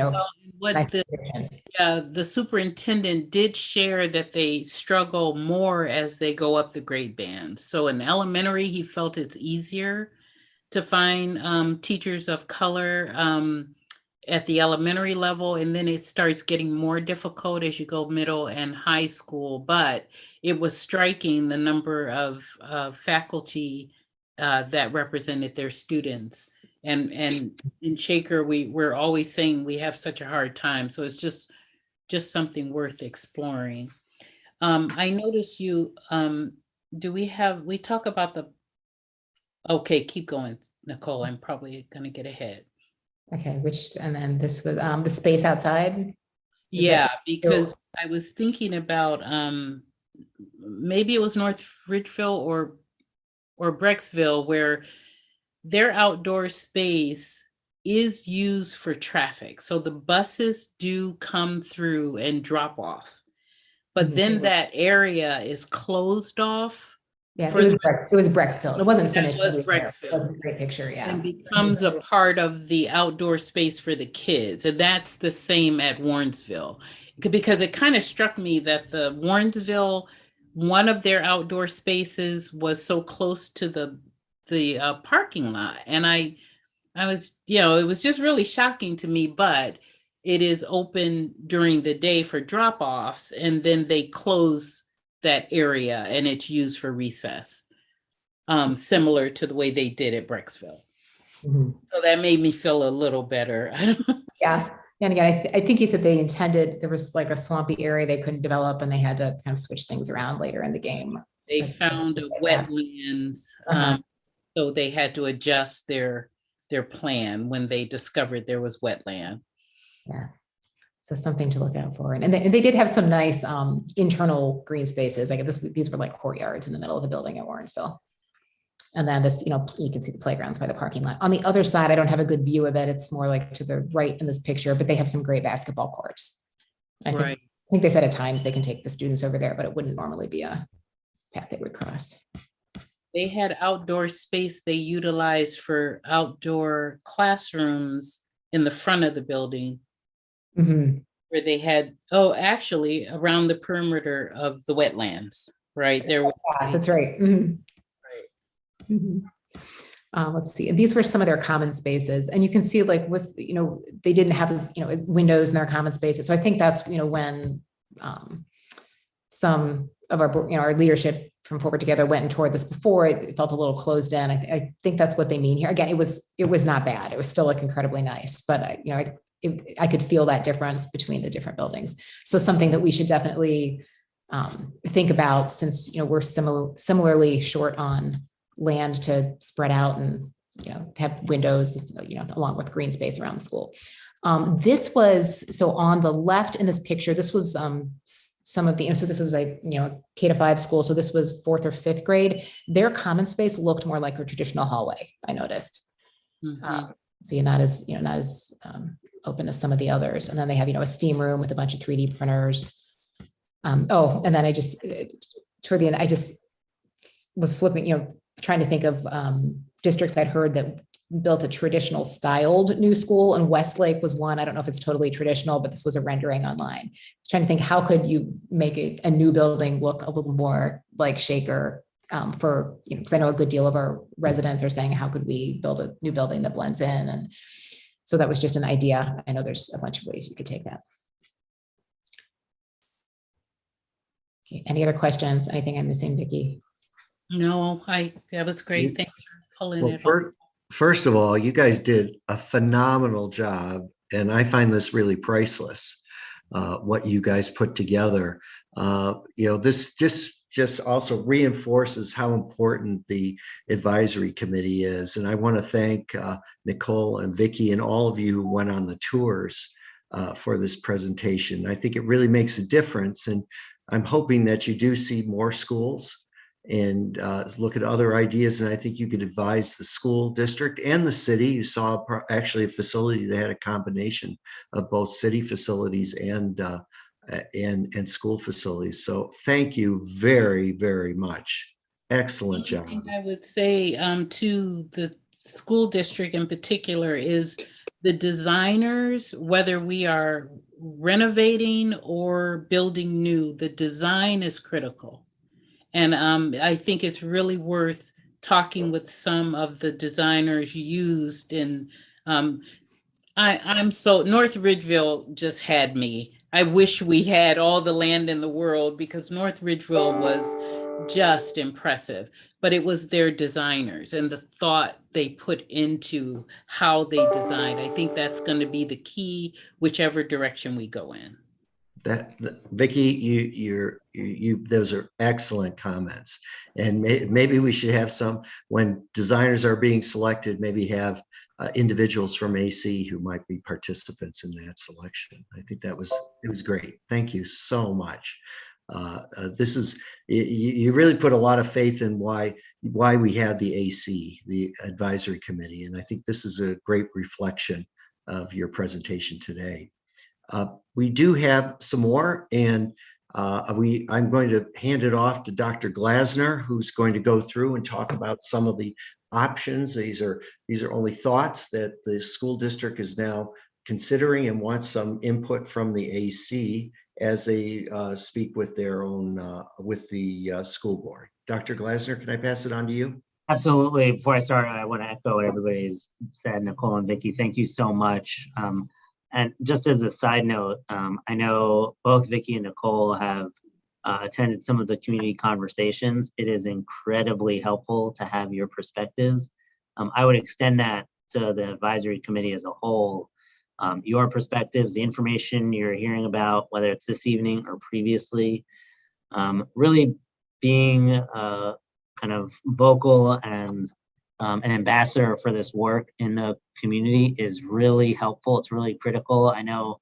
what the superintendent did share that they struggle more as they go up the grade bands. So in elementary, he felt it's easier to find teachers of color at the elementary level, and then it starts getting more difficult as you go middle and high school. But it was striking the number of faculty that represented their students. And in Shaker, we're always saying we have such a hard time. So it's just something worth exploring. I noticed you, we talk about okay, keep going, Nicole. I'm probably gonna get ahead. Okay, and then this was the space outside? Yeah, because I was thinking about maybe it was North Ridgeville or Brecksville, where their outdoor space is used for traffic. So the buses do come through and drop off, but then that area is closed off. Yeah, it was Brecksville. It wasn't finished. It was Brecksville. That was a great picture, yeah. And becomes a part of the outdoor space for the kids. And that's the same at Warrensville. Because it kind of struck me that the Warrensville, one of their outdoor spaces was so close to the parking lot. And I was, it was just really shocking to me, but it is open during the day for drop-offs, and then they close that area and it's used for recess, similar to the way they did at Brecksville. Mm-hmm. So that made me feel a little better. Yeah. And again, I think he said they intended, there was like a swampy area they couldn't develop, and they had to kind of switch things around later in the game. They found wetlands, so they had to adjust their plan when they discovered there was wetland. Yeah. So something to look out for. And they did have some nice internal green spaces. Like these were like courtyards in the middle of the building at Warrensville. And then this, you know, you can see the playgrounds by the parking lot. On the other side, I don't have a good view of it. It's more like to the right in this picture, but they have some great basketball courts. I think they said at times they can take the students over there, but it wouldn't normally be a path they would cross. They had outdoor space they utilized for outdoor classrooms in the front of the building. Mm-hmm. Where they had, actually around the perimeter of the wetlands, right? There. Yeah, that's right. Mm-hmm. Right. Mm-hmm. Let's see. And these were some of their common spaces. And you can see like with, you know, they didn't have, you know, windows in their common spaces. So I think that's, you know, when some of our, you know, our leadership from Forward Together went and toured this before, it felt a little closed in. I think that's what they mean here. Again, it was not bad. It was still like incredibly nice, but you know, I could feel that difference between the different buildings. So something that we should definitely think about, since, you know, we're similarly short on land to spread out and, you know, have windows, you know, along with green space around the school. This was, so on the left in this picture, this was some of the, so this was a, you know, K-5 school. So this was 4th or 5th grade. Their common space looked more like a traditional hallway, I noticed. Mm-hmm. So you're not as, you know, not as open as some of the others. And then they have, you know, a steam room with a bunch of 3D printers. And then I just, toward the end, I just was flipping, you know, trying to think of districts I'd heard that built a traditional styled new school, and Westlake was one. I don't know if it's totally traditional, but this was a rendering online. I was trying to think, how could you make a new building look a little more like Shaker for, you know, because I know a good deal of our residents are saying, how could we build a new building that blends in? And so that was just an idea. I know there's a bunch of ways you could take that. Okay, any other questions? Anything I'm missing, Vicki? No, that was great. Thanks for pulling it. First of all, you guys did a phenomenal job, and I find this really priceless, what you guys put together. You know, this just also reinforces how important the advisory committee is. And I want to thank Nicole and Vicki and all of you who went on the tours for this presentation. I think it really makes a difference, and I'm hoping that you do see more schools and look at other ideas. And I think you could advise the school district and the city. You saw actually a facility that had a combination of both city facilities and school facilities. So thank you very, very much. Excellent job. I would say to the school district in particular is the designers, whether we are renovating or building new, the design is critical. And I think it's really worth talking with some of the designers used in, I'm so, North Ridgeville just had me. I wish we had all the land in the world, because North Ridgeville was just impressive, but it was their designers and the thought they put into how they designed. I think that's going to be the key, whichever direction we go in. Vicki, those are excellent comments. And maybe we should have some, when designers are being selected, maybe have individuals from AC who might be participants in that selection. I think it was great. Thank you so much. You really put a lot of faith in why we had the AC, the advisory committee. And I think this is a great reflection of your presentation today. We do have some more, and I'm going to hand it off to Dr. Glasner, who's going to go through and talk about some of the options. These are only thoughts that the school district is now considering and wants some input from the AC as they speak with their own, with the school board. Dr. Glasner, can I pass it on to you? Absolutely. Before I start, I want to echo what everybody's said. Nicole and Vicki, thank you so much. And just as a side note, I know both Vicki and Nicole have attended some of the community conversations. It is incredibly helpful to have your perspectives. I would extend that to the advisory committee as a whole. Your perspectives, the information you're hearing about, whether it's this evening or previously, really being kind of vocal and an ambassador for this work in the community is really helpful. It's really critical. I know,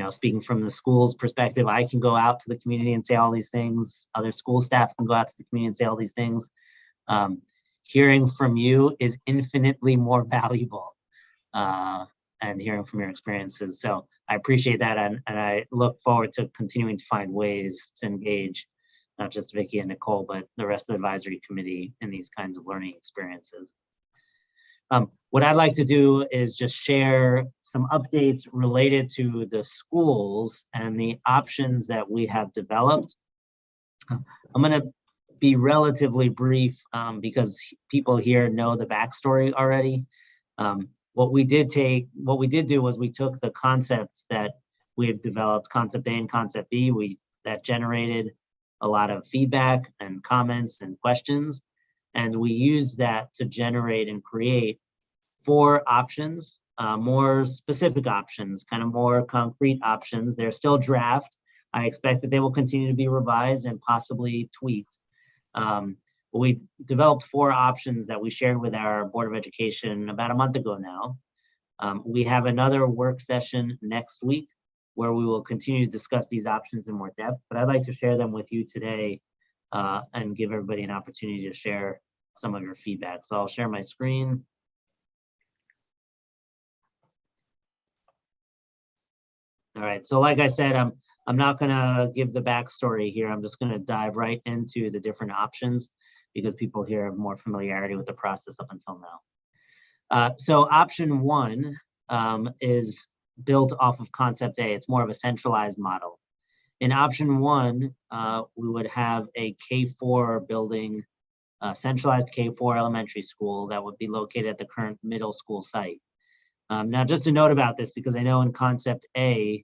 speaking from the school's perspective, I can go out to the community and say all these things. Other school staff can go out to the community and say all these things. Hearing from you is infinitely more valuable, and hearing from your experiences. So I appreciate that. And I look forward to continuing to find ways to engage not just Vicki and Nicole, but the rest of the advisory committee in these kinds of learning experiences. What I'd like to do is just share some updates related to the schools and the options that we have developed. I'm going to be relatively brief because people here know the backstory already. What we did do was we took the concepts that we have developed, concept A and concept B, that generated a lot of feedback and comments and questions. And we used that to generate and create 4 options, more specific options, kind of more concrete options. They're still draft. I expect that they will continue to be revised and possibly tweaked. We developed 4 options that we shared with our Board of Education about a month ago now. We have another work session next week where we will continue to discuss these options in more depth, but I'd like to share them with you today and give everybody an opportunity to share some of your feedback. So I'll share my screen. All right, so like I said, I'm not gonna give the backstory here. I'm just gonna dive right into the different options because people here have more familiarity with the process up until now. So option 1 is built off of concept A. It's more of a centralized model. In option 1, we would have a K4 building, a centralized K4 elementary school that would be located at the current middle school site. Now, just a note about this, because I know in concept A,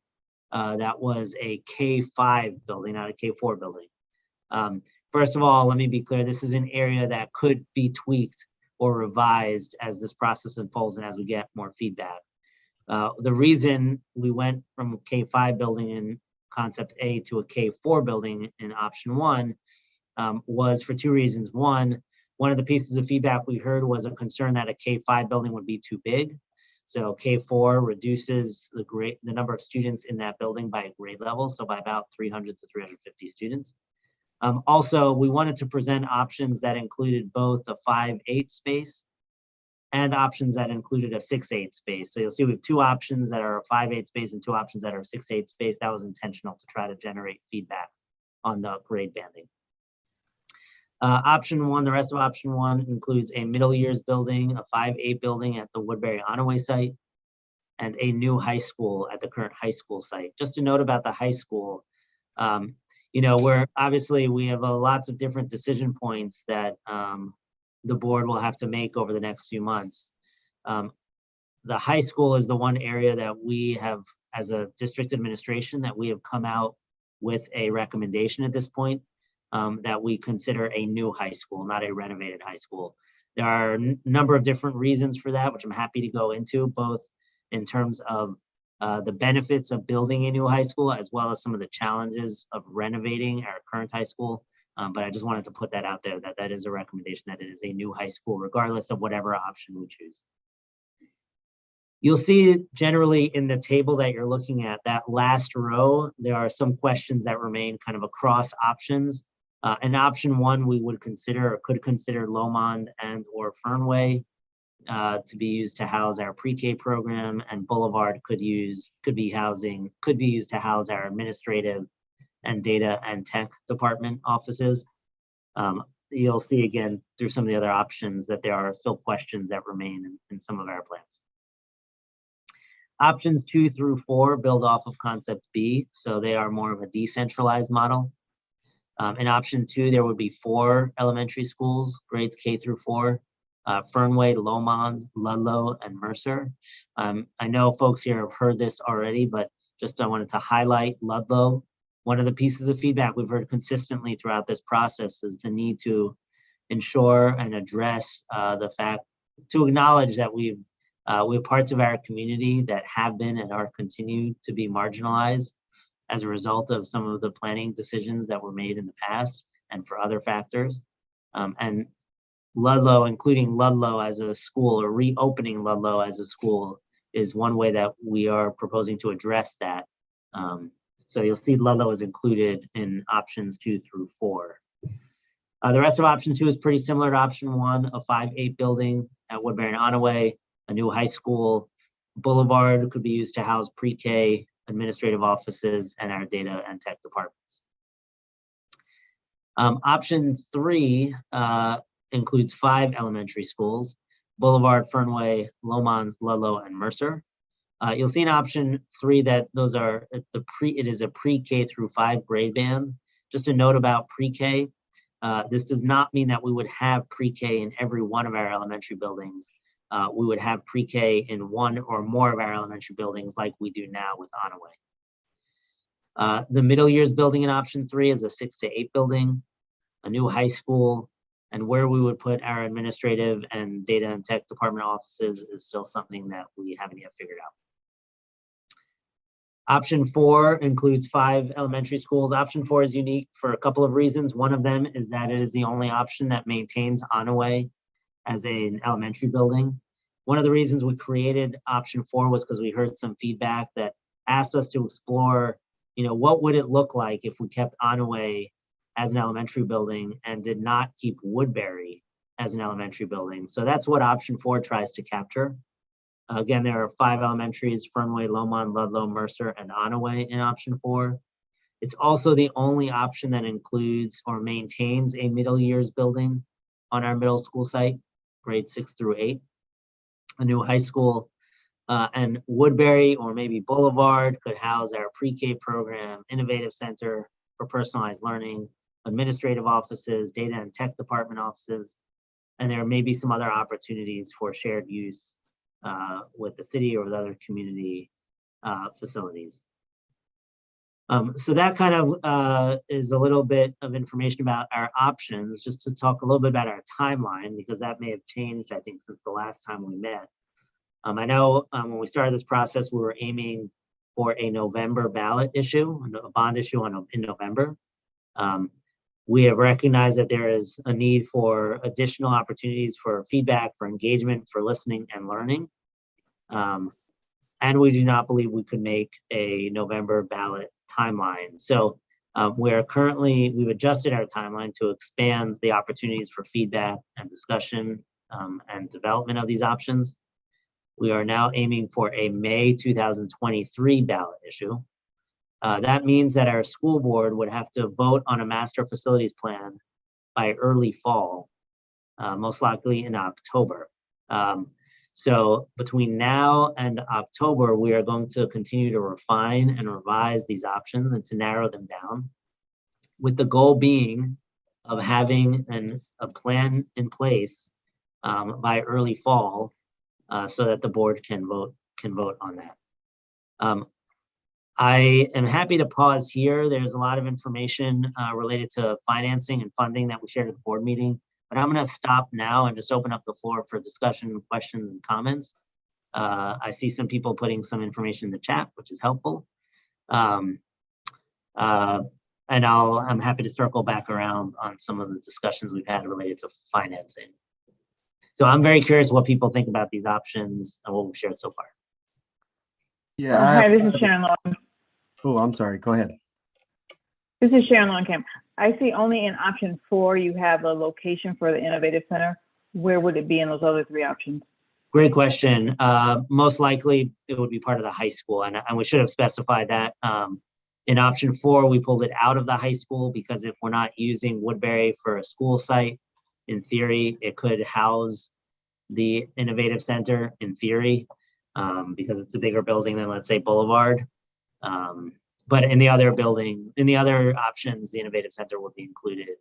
that was a K5 building, not a K4 building. First of all, let me be clear, this is an area that could be tweaked or revised as this process unfolds and as we get more feedback. The reason we went from a K5 building in concept A to a K4 building in option 1 was for 2 reasons. One of the pieces of feedback we heard was a concern that a K5 building would be too big. So K4 reduces the number of students in that building by a grade level, so by about 300 to 350 students. Also, we wanted to present options that included both a 5/8 space and options that included a 6/8 space. So you'll see we have 2 options that are a 5/8 space and 2 options that are a 6/8 space. That was intentional to try to generate feedback on the grade banding. Option 1, the rest of option 1 includes a middle years building, a 5/8 building at the Woodbury-Onaway site, and a new high school at the current high school site. Just a note about the high school, where obviously we have lots of different decision points that the board will have to make over the next few months. The high school is the one area that we have, as a district administration, that we have come out with a recommendation at this point. That we consider a new high school, not a renovated high school. There are a number of different reasons for that, which I'm happy to go into, both in terms of the benefits of building a new high school, as well as some of the challenges of renovating our current high school. But I just wanted to put that out there, that that is a recommendation, that it is a new high school, regardless of whatever option we choose. You'll see generally in the table that you're looking at, that last row, there are some questions that remain kind of across options. In option 1, we would consider or could consider Lomond and or Fernway to be used to house our pre-K program, and Boulevard could be used to house our administrative and data and tech department offices. You'll see again through some of the other options that there are still questions that remain in some of our plans. Options 2 through 4 build off of concept B, so they are more of a decentralized model. In option 2, there would be 4 elementary schools, grades K through 4, Fernway, Lomond, Ludlow, and Mercer. I know folks here have heard this already, but just I wanted to highlight Ludlow. One of the pieces of feedback we've heard consistently throughout this process is the need to ensure and address the fact, to acknowledge that we have parts of our community that have been and are continued to be marginalized as a result of some of the planning decisions that were made in the past and for other factors. And Ludlow, including Ludlow as a school, or reopening Ludlow as a school, is one way that we are proposing to address that So you'll see Ludlow is included in options 2 through 4. The rest of option 2 is pretty similar to option 1, a 5-8 building at Woodbury and Onaway, a new high school. Boulevard could be used to house pre-K, administrative offices, and our data and tech departments. Option 3 includes 5 elementary schools: Boulevard, Fernway, Lomond, Ludlow, and Mercer. You'll see in option 3 that those are it is a pre-K through 5 grade band. Just a note about pre-K. This does not mean that we would have pre-K in every one of our elementary buildings. We would have pre-K in one or more of our elementary buildings like we do now with Onaway. The middle years building in option 3 is a 6-8 building, a new high school, and where we would put our administrative and data and tech department offices is still something that we haven't yet figured out. Option 4 includes 5 elementary schools. Option 4 is unique for a couple of reasons. One of them is that it is the only option that maintains Onaway as an elementary building. One of the reasons we created option 4 was because we heard some feedback that asked us to explore, what would it look like if we kept Onaway as an elementary building and did not keep Woodbury as an elementary building. So that's what option 4 tries to capture. Again, there are 5 elementaries: Fernway, Lomond, Ludlow, Mercer, and Onaway in option 4. It's also the only option that includes or maintains a middle years building on our middle school site, grades 6 through 8, a new high school, and Woodbury or maybe Boulevard could house our pre-K program, innovative center for personalized learning, administrative offices, data and tech department offices, and there may be some other opportunities for shared use with the city or with other community facilities. So that kind of is a little bit of information about our options, just to talk a little bit about our timeline, because that may have changed, I think, since the last time we met. I know when we started this process, we were aiming for a November ballot issue, a bond issue in November. We have recognized that there is a need for additional opportunities for feedback, for engagement, for listening and learning. And we do not believe we could make a November ballot timeline. So we've adjusted our timeline to expand the opportunities for feedback and discussion and development of these options. We are now aiming for a May 2023 ballot issue. That means that our school board would have to vote on a master facilities plan by early fall, most likely in October. So between now and October, we are going to continue to refine and revise these options and to narrow them down, with the goal being of having a plan in place by early fall, so that the board can vote on that. I am happy to pause here. There's a lot of information related to financing and funding that we shared at the board meeting, but I'm going to stop now and just open up the floor for discussion, questions, and comments. I see some people putting some information in the chat, which is helpful. And I'm happy to circle back around on some of the discussions we've had related to financing. So I'm very curious what people think about these options and what we've shared so far. Yeah. Hi, this is Sharon Long. Oh, I'm sorry. Go ahead. This is Sharon Longcamp. I see only in option 4 you have a location for the Innovative Center. Where would it be in those other 3 options? Great question. Most likely it would be part of the high school, and we should have specified that. In option 4, we pulled it out of the high school because if we're not using Woodbury for a school site, in theory, it could house the Innovative Center in theory, because it's a bigger building than, let's say, Boulevard. But in the other options, the Innovative Center would be included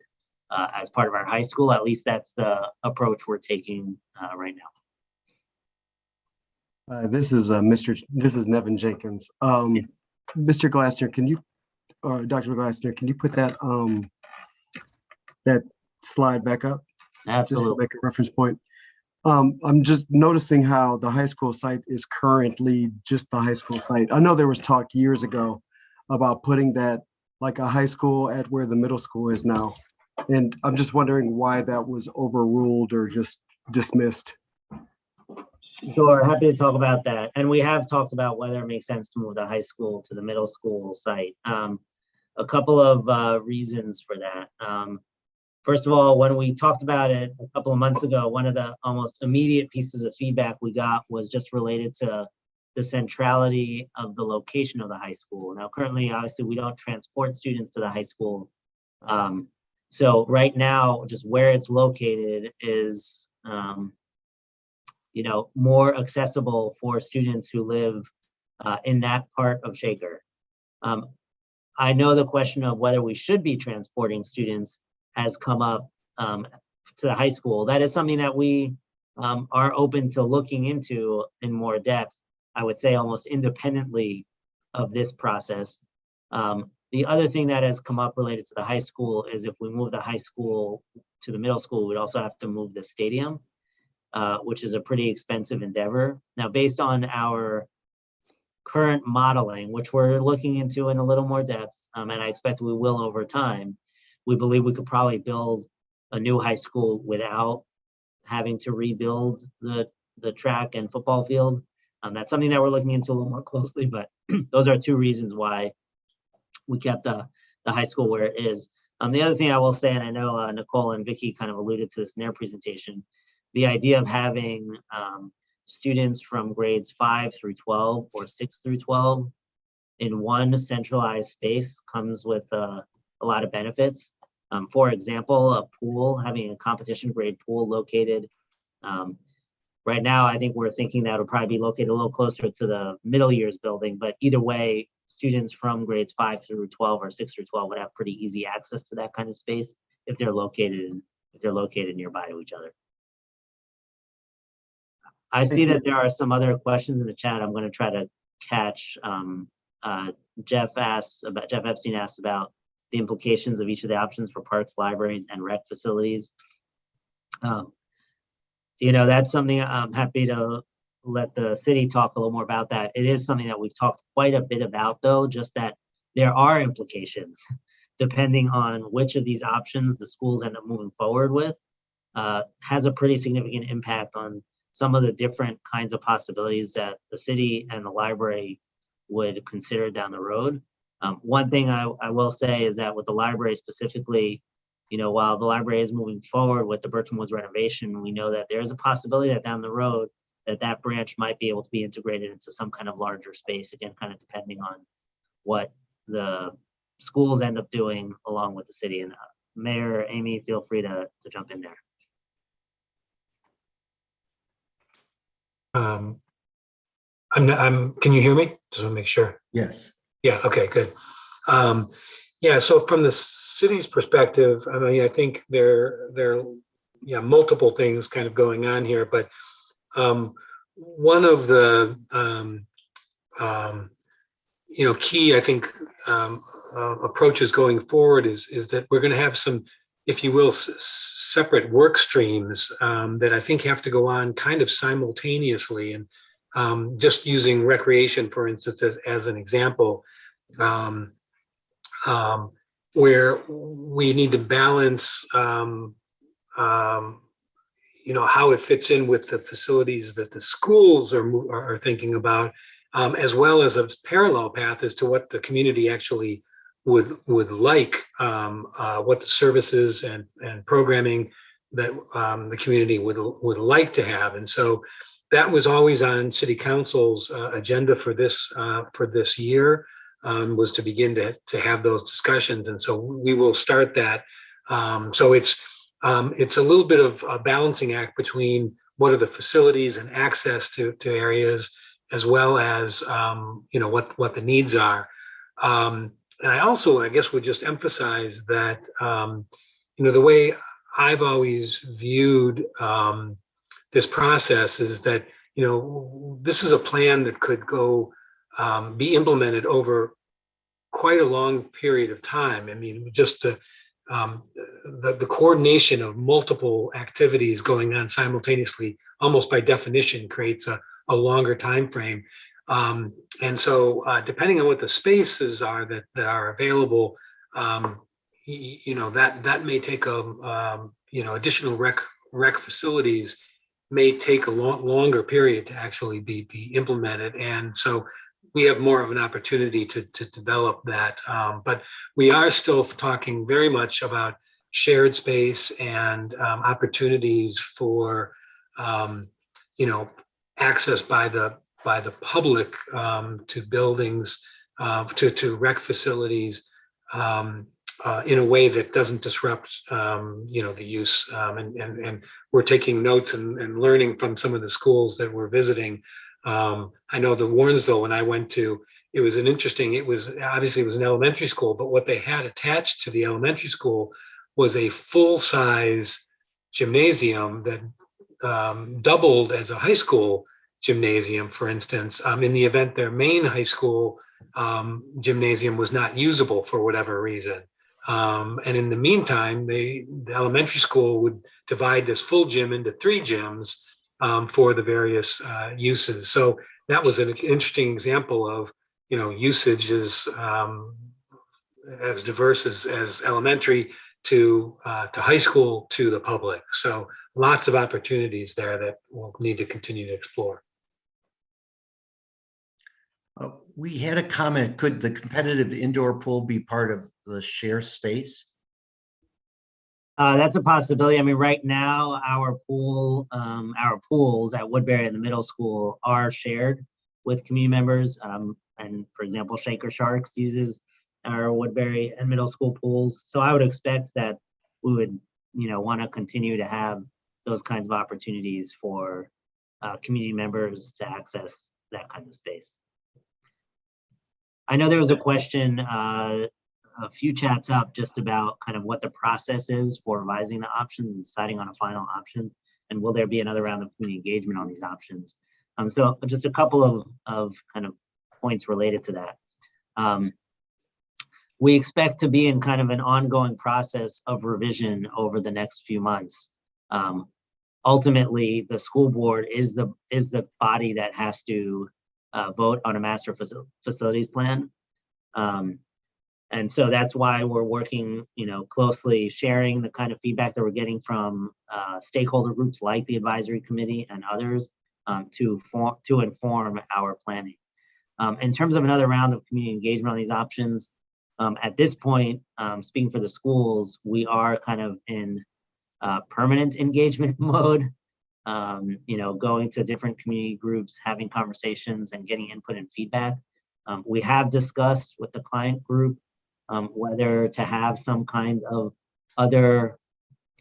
as part of our high school. At least that's the approach we're taking right now. This is Nevin Jenkins. Mr. Glassner, Dr. Glassner, can you put that slide back up? Absolutely. Just to make a reference point. I'm just noticing how the high school site is currently just the high school site. I know there was talk years ago about putting that like a high school at where the middle school is now. And I'm just wondering why that was overruled or just dismissed. Sure, happy to talk about that. And we have talked about whether it makes sense to move the high school to the middle school site. A couple of reasons for that. First of all, when we talked about it a couple of months ago, one of the almost immediate pieces of feedback we got was just related to the centrality of the location of the high school. Now, currently, obviously, we don't transport students to the high school. So right now, just where it's located is, more accessible for students who live in that part of Shaker. I know the question of whether we should be transporting students has come up to the high school. That is something that we are open to looking into in more depth, I would say almost independently of this process. The other thing that has come up related to the high school is if we move the high school to the middle school, we'd also have to move the stadium, which is a pretty expensive endeavor. Now, based on our current modeling, which we're looking into in a little more depth, and I expect we will over time, we believe we could probably build a new high school without having to rebuild the track and football field. That's something that we're looking into a little more closely, but those are two reasons why we kept the high school where it is. The other thing I will say, and I know Nicole and Vicky kind of alluded to this in their presentation, the idea of having students from grades 5 through 12 or 6 through 12 in one centralized space comes with a lot of benefits. For example, a pool, having a competition grade pool located. Right now, I think we're thinking that it'll probably be located a little closer to the middle years building, but either way, students from grades 5 through 12 or 6 through 12 would have pretty easy access to that kind of space if they're located nearby to each other. I see that there are some other questions in the chat. I'm going to try to catch. Jeff Epstein asked about the implications of each of the options for parks, libraries, and rec facilities. That's something I'm happy to let the city talk a little more about that. It is something that we've talked quite a bit about, though, just that there are implications depending on which of these options the schools end up moving forward with. Has a pretty significant impact on some of the different kinds of possibilities that the city and the library would consider down the road. One thing I will say is that with the library specifically, while the library is moving forward with the Bertram Woods renovation, we know that there's a possibility that down the road that branch might be able to be integrated into some kind of larger space, again, kind of depending on what the schools end up doing along with the city. And Mayor Amy, feel free to jump in there. Can you hear me? Just want to make sure. Yes. Yeah, okay, good. Yeah, so from the city's perspective, I mean, I think there are multiple things kind of going on here, but one of the key, I think, approaches going forward is that we're going to have some, if you will, separate work streams that I think have to go on kind of simultaneously. And just using recreation, for instance, as an example, where we need to balance, how it fits in with the facilities that the schools are thinking about, as well as a parallel path as to what the community actually would like, what the services and programming that the community would like to have. And so that was always on City Council's agenda for this year, was to begin to have those discussions. And so we will start that. So it's a little bit of a balancing act between what are the facilities and access to areas, as well as what the needs are. And I also, I guess, would just emphasize that the way I've always viewed this process is that this is a plan that could go be implemented over quite a long period of time. I mean, just the coordination of multiple activities going on simultaneously, almost by definition, creates a longer time frame. And so depending on what the spaces are that are available, that may take additional rec facilities may take a longer period to actually be implemented. And so we have more of an opportunity to develop that. But we are still talking very much about shared space and opportunities for, access by the public to buildings, to rec facilities, in a way that doesn't disrupt, the use. And we're taking notes and learning from some of the schools that we're visiting. I know the Warrensville, when I went to, it was obviously it was an elementary school, but what they had attached to the elementary school was a full-size gymnasium that doubled as a high school gymnasium, for instance, in the event their main high school gymnasium was not usable for whatever reason. And in the meantime, the elementary school would divide this full gym into 3 gyms for the various uses. So that was an interesting example of, usage is as diverse as elementary to high school to the public. So lots of opportunities there that we'll need to continue to explore. We had a comment, could the competitive indoor pool be part of the share space? That's a possibility. I mean, right now, our pools at Woodbury and the middle school are shared with community members. And for example, Shaker Sharks uses our Woodbury and middle school pools. So I would expect that we would, want to continue to have those kinds of opportunities for community members to access that kind of space. I know there was a question a few chats up just about kind of what the process is for revising the options and deciding on a final option, and will there be another round of community engagement on these options? So just a couple of kind of points related to that. We expect to be in kind of an ongoing process of revision over the next few months. Ultimately, the school board is the body that has to vote on a master facilities plan. And so that's why we're working, closely sharing the kind of feedback that we're getting from stakeholder groups like the advisory committee and others to inform our planning. In terms of another round of community engagement on these options, at this point, speaking for the schools, we are kind of in permanent engagement mode. Going to different community groups, having conversations and getting input and feedback. We have discussed with the client group whether to have some kind of other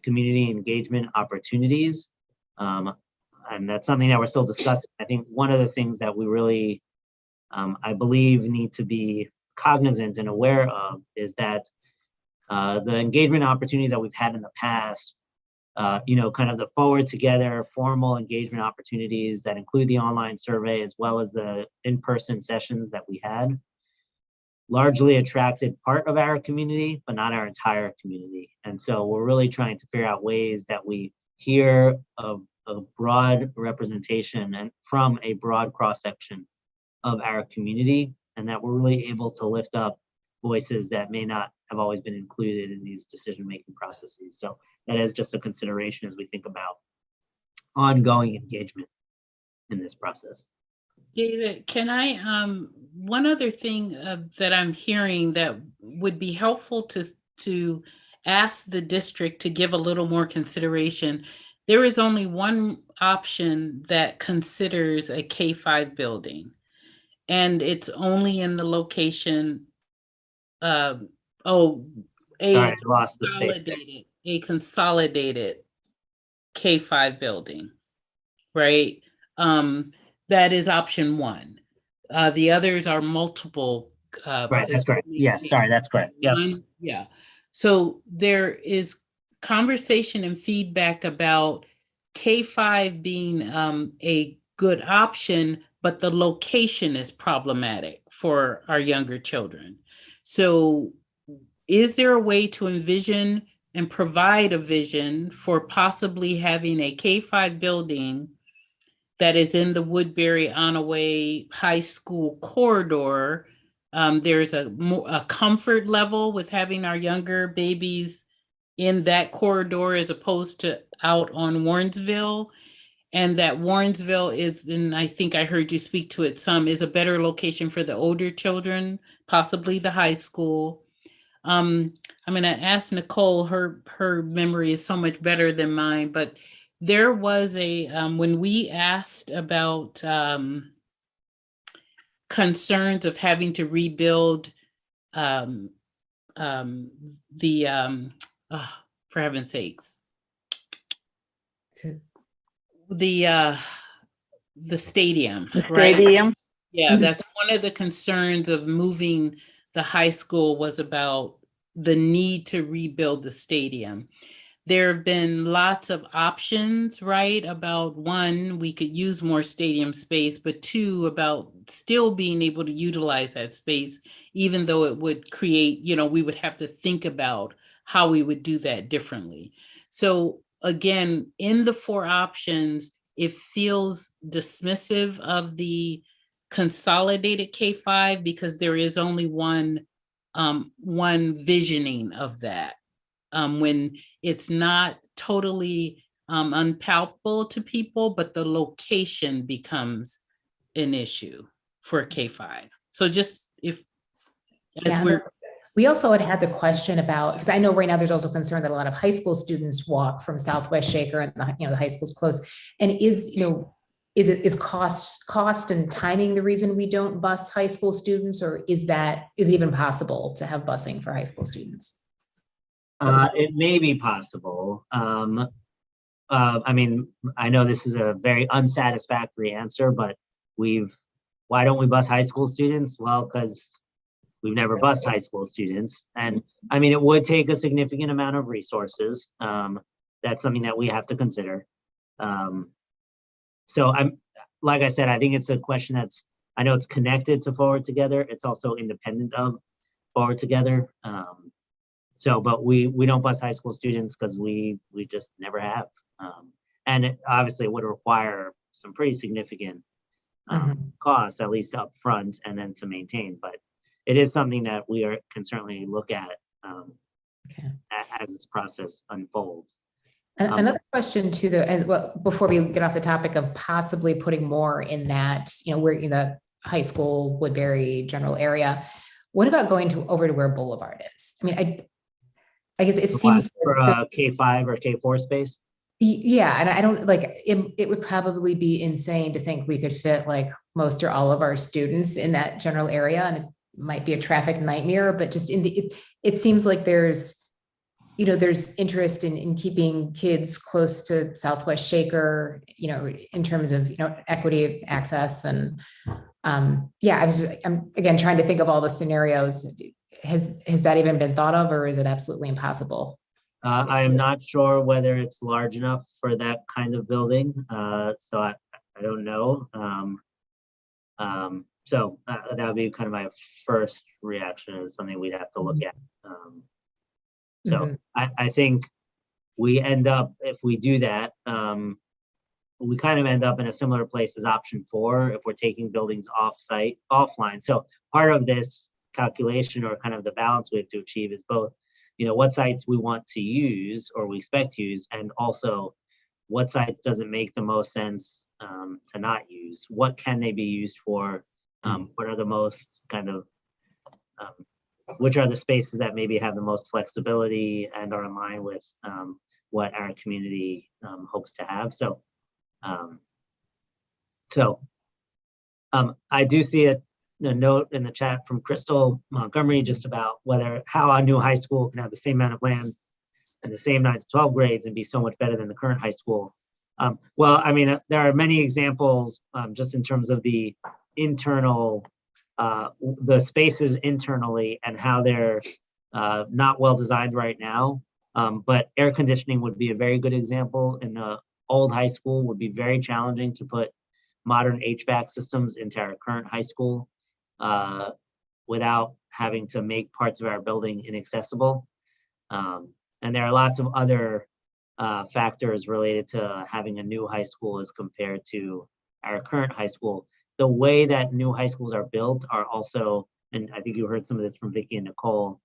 community engagement opportunities. And that's something that we're still discussing. I think one of the things that we really, I believe, need to be cognizant and aware of is that the engagement opportunities that we've had in the past, kind of the forward together formal engagement opportunities that include the online survey as well as the in-person sessions that we had, largely attracted part of our community, but not our entire community. And so we're really trying to figure out ways that we hear a broad representation and from a broad cross-section of our community, and that we're really able to lift up voices that may not have always been included in these decision-making processes. So that is just a consideration as we think about ongoing engagement in this process. David, can I, one other thing that I'm hearing that would be helpful to ask the district to give a little more consideration. There is only one option that considers a K-5 building, and it's only in the location I lost the space. A consolidated K-5 building, right? That is option 1. The others are multiple. Right, that's correct. Yes, sorry, that's correct. Yep. Yeah. So there is conversation and feedback about K-5 being a good option, but the location is problematic for our younger children. So is there a way to envision and provide a vision for possibly having a K-5 building that is in the Woodbury-Onaway High School corridor? There's a comfort level with having our younger babies in that corridor as opposed to out on Warrensville. and that Warrensville is, and I think I heard you speak to it some, is a better location for the older children, possibly the high school. I'm going to ask Nicole, her memory is so much better than mine, but there was a, when we asked about concerns of having to rebuild for heaven's sakes, the stadium, right? Stadium. Yeah, that's one of the concerns of moving the high school, was about the need to rebuild the stadium. There have been lots of options, right? About one, we could use more stadium space, but two, about still being able to utilize that space, even though it would create, we would have to think about how we would do that differently. So again, in the 4 options, it feels dismissive of the consolidated K-5 because there is only one visioning of that. When it's not totally unpalpable to people, but the location becomes an issue for K-5. So just we also had the question about, because I know right now there's also concern that a lot of high school students walk from Southwest Shaker, and the high school's close. And is cost and timing the reason we don't bus high school students, or is it even possible to have busing for high school students? It may be possible. I mean, I know this is a very unsatisfactory answer, but why don't we bus high school students? Well, because we've never bused high school students. And I mean, it would take a significant amount of resources. That's something that we have to consider. So like I said, I think it's a question I know it's connected to Forward Together. It's also independent of Forward Together. But we don't bus high school students because we just never have. And it obviously would require some pretty significant costs, at least up front, and then to maintain. But it is something that we can certainly look at as this process unfolds. Another question too, before we get off the topic of possibly putting more in that, where in the high school, Woodbury general area, what about going over to where Boulevard is? I mean, I guess it seems for a K-5 or K-4 space. Yeah, and I don't it would probably be insane to think we could fit like most or all of our students in that general area, and it might be a traffic nightmare, but just it seems like there's interest in keeping kids close to Southwest Shaker, in terms of, equity of access. And I'm again trying to think of all the scenarios. Has that even been thought of, or is it absolutely impossible? I am not sure whether it's large enough for that kind of building. So I don't know. So that would be kind of my first reaction, is something we'd have to look at. I think we end up, if we do that, we kind of end up in a similar place as option 4 if we're taking buildings offline. So part of this calculation, or kind of the balance we have to achieve, is both, what sites we want to use or we expect to use, and also what sites does it make the most sense to not use? What can they be used for? What are the most kind of which are the spaces that maybe have the most flexibility and are in line with what our community hopes to have. I do see a note in the chat from Crystal Montgomery just about how a new high school can have the same amount of land and the same 9 to 12 grades and be so much better than the current high school. Well, I mean, there are many examples just in terms of the internal the spaces internally and how they're not well designed right now. But air conditioning would be a very good example. In the old high school, would be very challenging to put modern HVAC systems into our current high school without having to make parts of our building inaccessible. And there are lots of other factors related to having a new high school as compared to our current high school. The way that new high schools are built are also, and I think you heard some of this from Vicki and Nicole,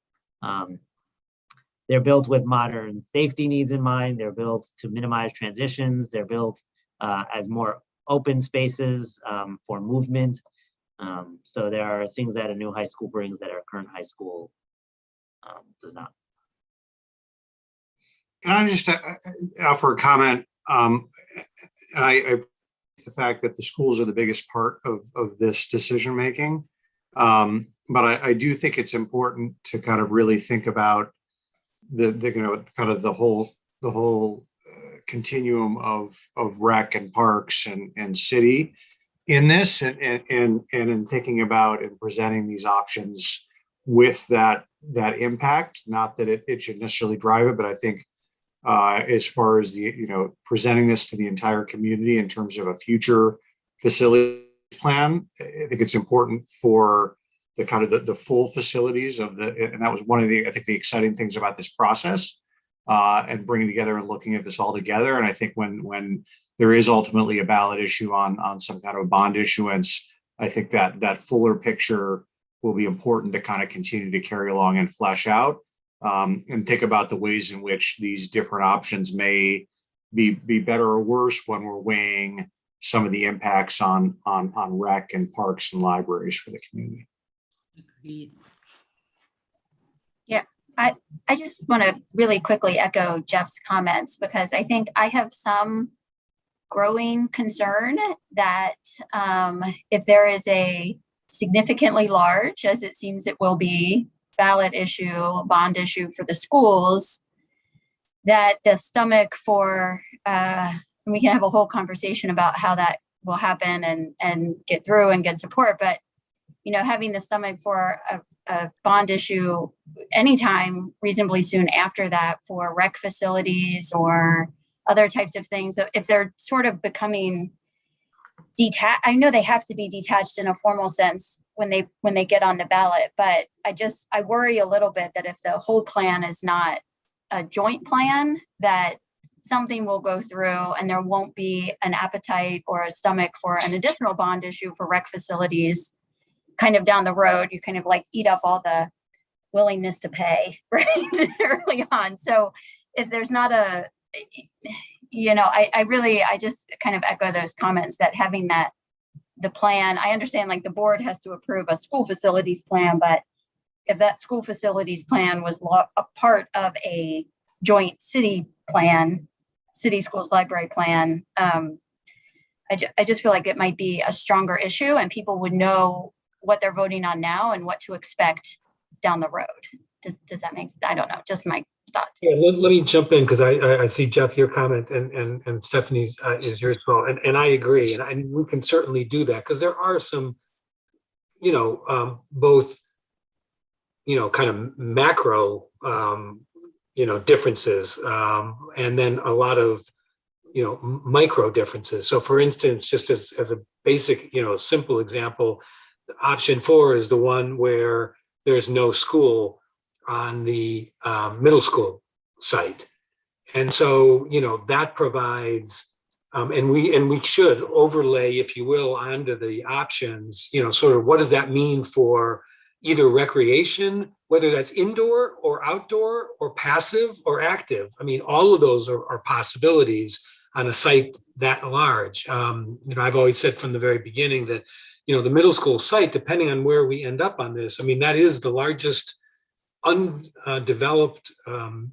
they're built with modern safety needs in mind. They're built to minimize transitions. They're built as more open spaces for movement. So there are things that a new high school brings that our current high school does not. Can I just offer a comment? And I the fact that the schools are the biggest part of this decision making. But I do think it's important to kind of really think about the kind of the whole continuum of rec and parks and city in this, and in thinking about and presenting these options with that impact. Not that it should necessarily drive it, but I think as far as presenting this to the entire community in terms of a future facility plan, I think it's important for the kind of the full facilities and that was one of the, I think, the exciting things about this process, and bringing together and looking at this all together. And I think when there is ultimately a ballot issue on some kind of a bond issuance, I think that fuller picture will be important to kind of continue to carry along and flesh out, and think about the ways in which these different options may be better or worse when we're weighing some of the impacts on rec and parks and libraries for the community. Agreed. Yeah, I just want to really quickly echo Jeff's comments, because I think I have some growing concern that if there is a significantly large, as it seems it will be, ballot issue, bond issue for the schools, that the stomach for, we can have a whole conversation about how that will happen and get through and get support, but having the stomach for a bond issue anytime reasonably soon after that for rec facilities or other types of things, if they're sort of becoming detached, I know they have to be detached in a formal sense when they get on the ballot, but I worry a little bit that if the whole plan is not a joint plan, that something will go through and there won't be an appetite or a stomach for an additional bond issue for rec facilities kind of down the road. You kind of like eat up all the willingness to pay right early on. So if there's not I just kind of echo those comments that having the plan, I understand like the board has to approve a school facilities plan, but if that school facilities plan was a part of a joint city plan, city schools library plan, I just feel like it might be a stronger issue and people would know what they're voting on now and what to expect down the road. Does that make, I don't know, just my thoughts. Yeah, let me jump in because I see, Jeff, your comment and Stephanie's is yours as well. And I agree. And we can certainly do that because there are some, both, kind of macro, differences, and then a lot of, micro differences. So for instance, just as a basic, simple example, option 4 is the one where there's no school on the middle school site. And so, that provides, and we should overlay, if you will, onto the options, sort of what does that mean for either recreation, whether that's indoor or outdoor or passive or active. I mean, all of those are possibilities on a site that large. I've always said from the very beginning that, the middle school site, depending on where we end up on this, I mean, that is the largest undeveloped,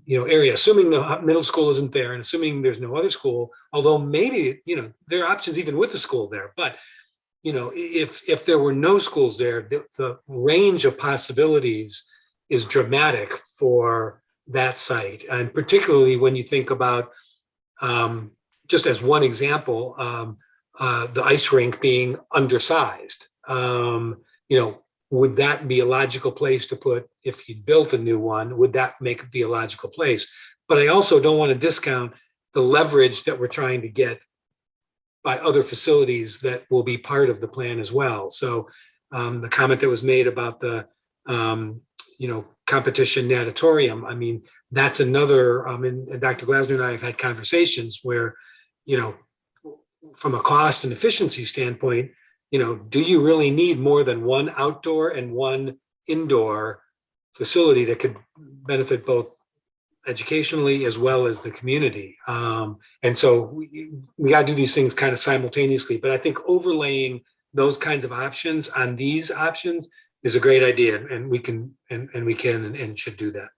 area, assuming the middle school isn't there and assuming there's no other school, although maybe, there are options even with the school there. But, if there were no schools there, the range of possibilities is dramatic for that site. And particularly when you think about, just as one example, the ice rink being undersized, would that be a logical place to put, if you built a new one, would that make it be a logical place? But I also don't want to discount the leverage that we're trying to get by other facilities that will be part of the plan as well. So the comment that was made about the, competition natatorium, I mean, that's another, and Dr. Glasner and I have had conversations where, from a cost and efficiency standpoint, do you really need more than one outdoor and one indoor facility that could benefit both educationally as well as the community. And so we got to do these things kind of simultaneously, but I think overlaying those kinds of options on these options is a great idea, and we can and should do that,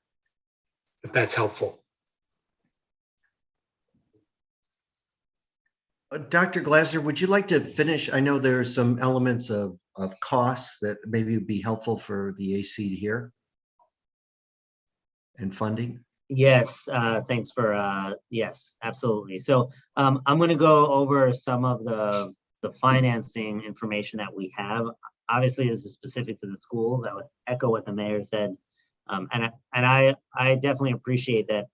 if that's helpful. Dr. Glasser, would you like to finish? I know there are some elements of costs that maybe would be helpful for the AC to hear, and funding. Yes, thanks for, yes, absolutely. So I'm going to go over some of the financing information that we have. Obviously, this is specific to the schools. I would echo what the mayor said. And I definitely appreciate that,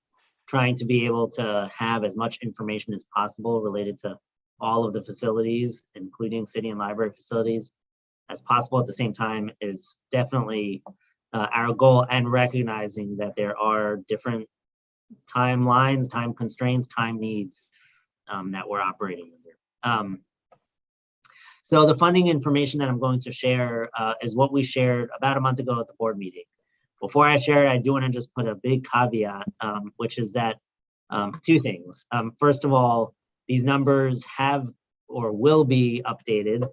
trying to be able to have as much information as possible related to all of the facilities, including city and library facilities, as possible at the same time is definitely our goal, and recognizing that there are different timelines, time constraints, time needs that we're operating under. So the funding information that I'm going to share is what we shared about a month ago at the board meeting. Before I share it, I do want to just put a big caveat, which is that two things. First of all, these numbers have or will be updated.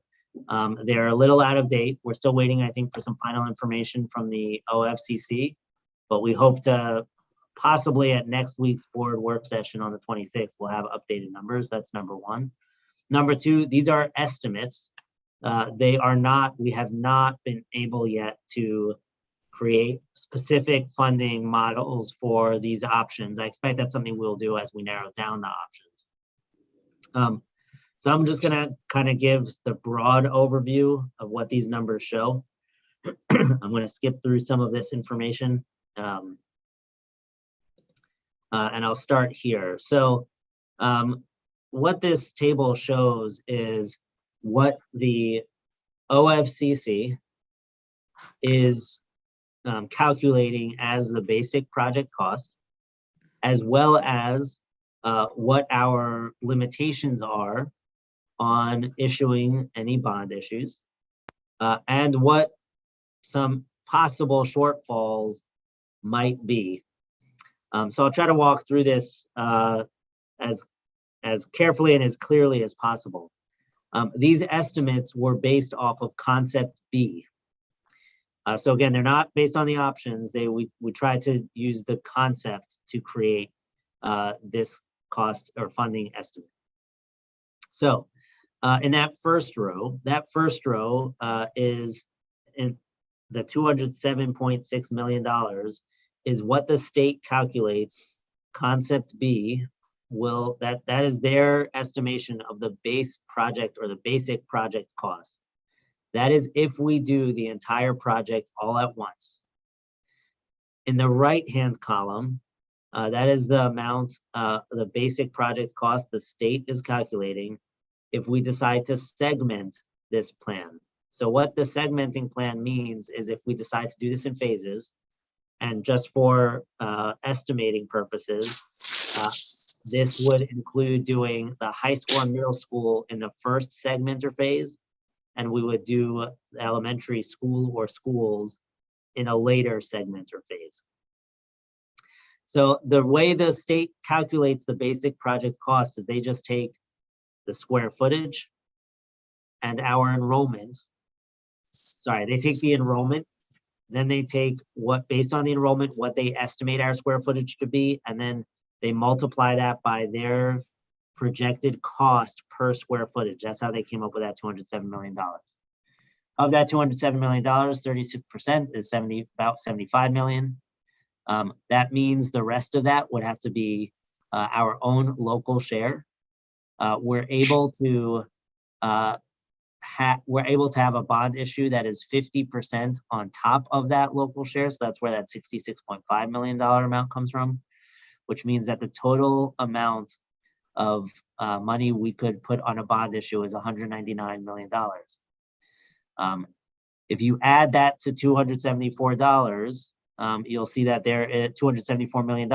They're a little out of date. We're still waiting, I think, for some final information from the OFCC, but we hope to possibly at next week's board work session on the 26th, we'll have updated numbers. That's number one. Number two, these are estimates. We have not been able yet to create specific funding models for these options. I expect that's something we'll do as we narrow down the options. So I'm just gonna kind of give the broad overview of what these numbers show. I'm gonna skip through some of this information. And I'll start here. So what this table shows is what the OFCC is calculating as the basic project cost, as well as what our limitations are on issuing any bond issues, and what some possible shortfalls might be. So I'll try to walk through this as carefully and as clearly as possible. These estimates were based off of concept B. So again, they're not based on the options. We tried to use the concept to create this cost or funding estimate. So in that first row is in the $207.6 million is what the state calculates concept B will, that is their estimation of the base project or the basic project cost. That is if we do the entire project all at once. In the right-hand column, that is the amount, the basic project cost the state is calculating if we decide to segment this plan. So what the segmenting plan means is if we decide to do this in phases, and just for estimating purposes, this would include doing the high school and middle school in the first segmenter phase, and we would do elementary school or schools in a later segmenter phase. So the way the state calculates the basic project cost is they just take the square footage and our enrollment. Sorry, they take the enrollment, then they take what, based on the enrollment, what they estimate our square footage to be, and then they multiply that by their projected cost per square footage. That's how they came up with that $207 million. Of that $207 million, 36% is about $75 million. That means the rest of that would have to be our own local share. We're able to have a bond issue that is 50% on top of that local share. So that's where that $66.5 million amount comes from, which means that the total amount of money we could put on a bond issue is $199 million. If you add that to $274, you'll see that there is $274 million.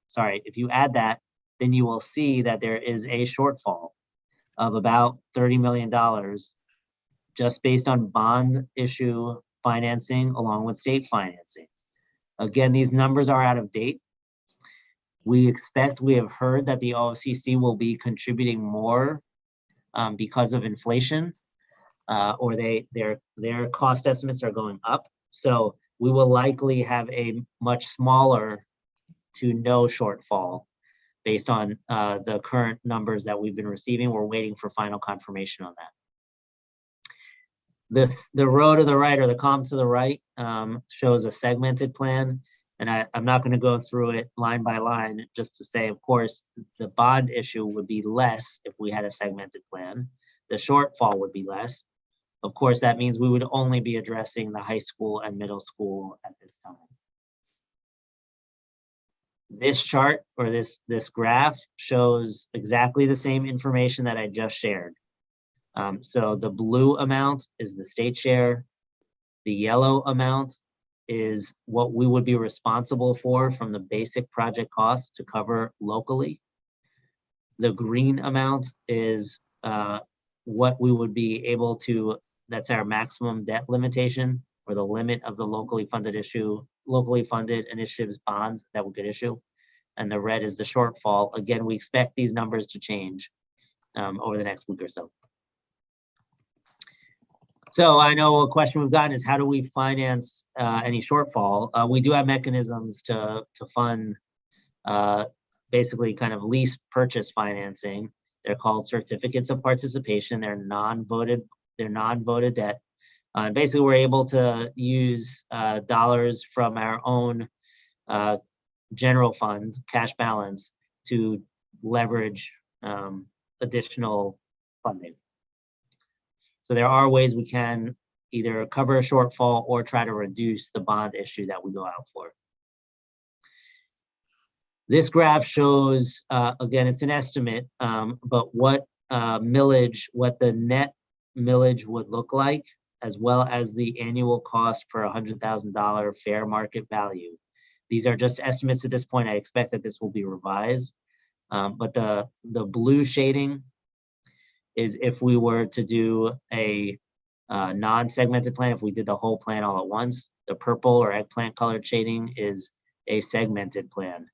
Sorry, if you add that, then you will see that there is a shortfall of about $30 million just based on bond issue financing along with state financing. Again, these numbers are out of date. We have heard that the OFCC will be contributing more because of inflation, or their cost estimates are going up. So we will likely have a much smaller to no shortfall based on the current numbers that we've been receiving. We're waiting for final confirmation on that. The row to the right, or the column to the right, shows a segmented plan. And I'm not going to go through it line by line, just to say, of course, the bond issue would be less if we had a segmented plan. The shortfall would be less. Of course, that means we would only be addressing the high school and middle school at this time. This chart, or this graph, shows exactly the same information that I just shared. So the blue amount is the state share. The yellow amount is what we would be responsible for from the basic project costs to cover locally. The green amount is what we would be able to, that's our maximum debt limitation, or the limit of the locally funded initiatives bonds that we could issue. And the red is the shortfall. Again, we expect these numbers to change over the next week or so. So I know a question we've gotten is, how do we finance any shortfall? We do have mechanisms to fund basically kind of lease purchase financing. They're called certificates of participation. They're non-voted debt. Basically, we're able to use dollars from our own general fund, cash balance, to leverage additional funding. So there are ways we can either cover a shortfall or try to reduce the bond issue that we go out for. This graph shows, again, it's an estimate, but what the net millage would look like, as well as the annual cost per $100,000 fair market value. These are just estimates at this point. I expect that this will be revised, but the blue shading is if we were to do a non-segmented plan, if we did the whole plan all at once. The purple or eggplant colored shading is a segmented plan.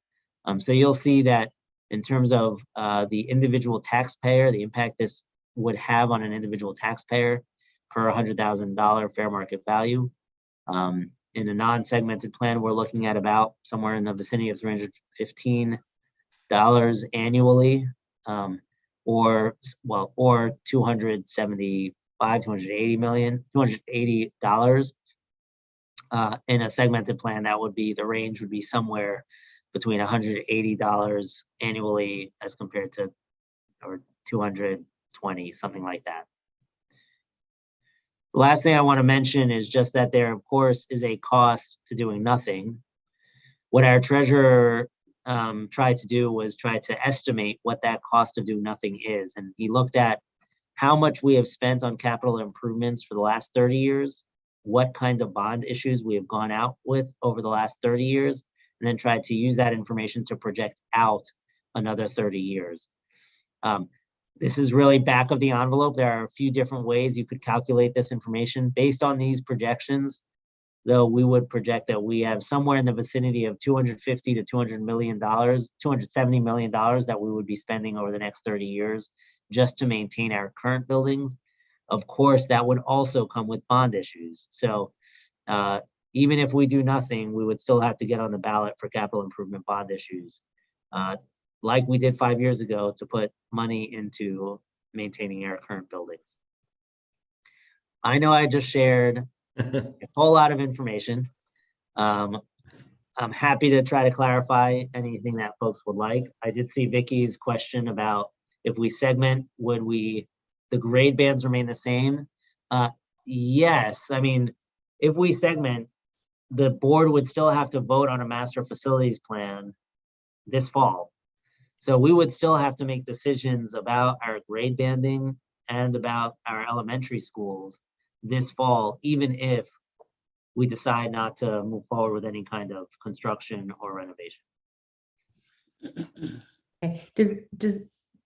So you'll see that in terms of the individual taxpayer, the impact this would have on an individual taxpayer per $100,000 fair market value. In a non-segmented plan, we're looking at about somewhere in the vicinity of $315 annually, or $280 $280. In a segmented plan, that would be, the range would be somewhere between $180 annually as compared to, or 220, something like that. The last thing I want to mention is just that there, of course, is a cost to doing nothing. What our treasurer tried to do was try to estimate what that cost of doing nothing is. And he looked at how much we have spent on capital improvements for the last 30 years, what kinds of bond issues we have gone out with over the last 30 years, and then tried to use that information to project out another 30 years. This is really back of the envelope. There are a few different ways you could calculate this information. Based on these projections, though, we would project that we have somewhere in the vicinity of $250 to $270 million that we would be spending over the next 30 years just to maintain our current buildings. Of course, that would also come with bond issues. So even if we do nothing, we would still have to get on the ballot for capital improvement bond issues, like we did 5 years ago, to put money into maintaining our current buildings. I know I just shared a whole lot of information. I'm happy to try to clarify anything that folks would like. I did see Vicky's question about if we segment, would the grade bands remain the same? Yes, I mean, if we segment, the board would still have to vote on a master facilities plan this fall. So we would still have to make decisions about our grade banding and about our elementary schools this fall, even if we decide not to move forward with any kind of construction or renovation. Okay.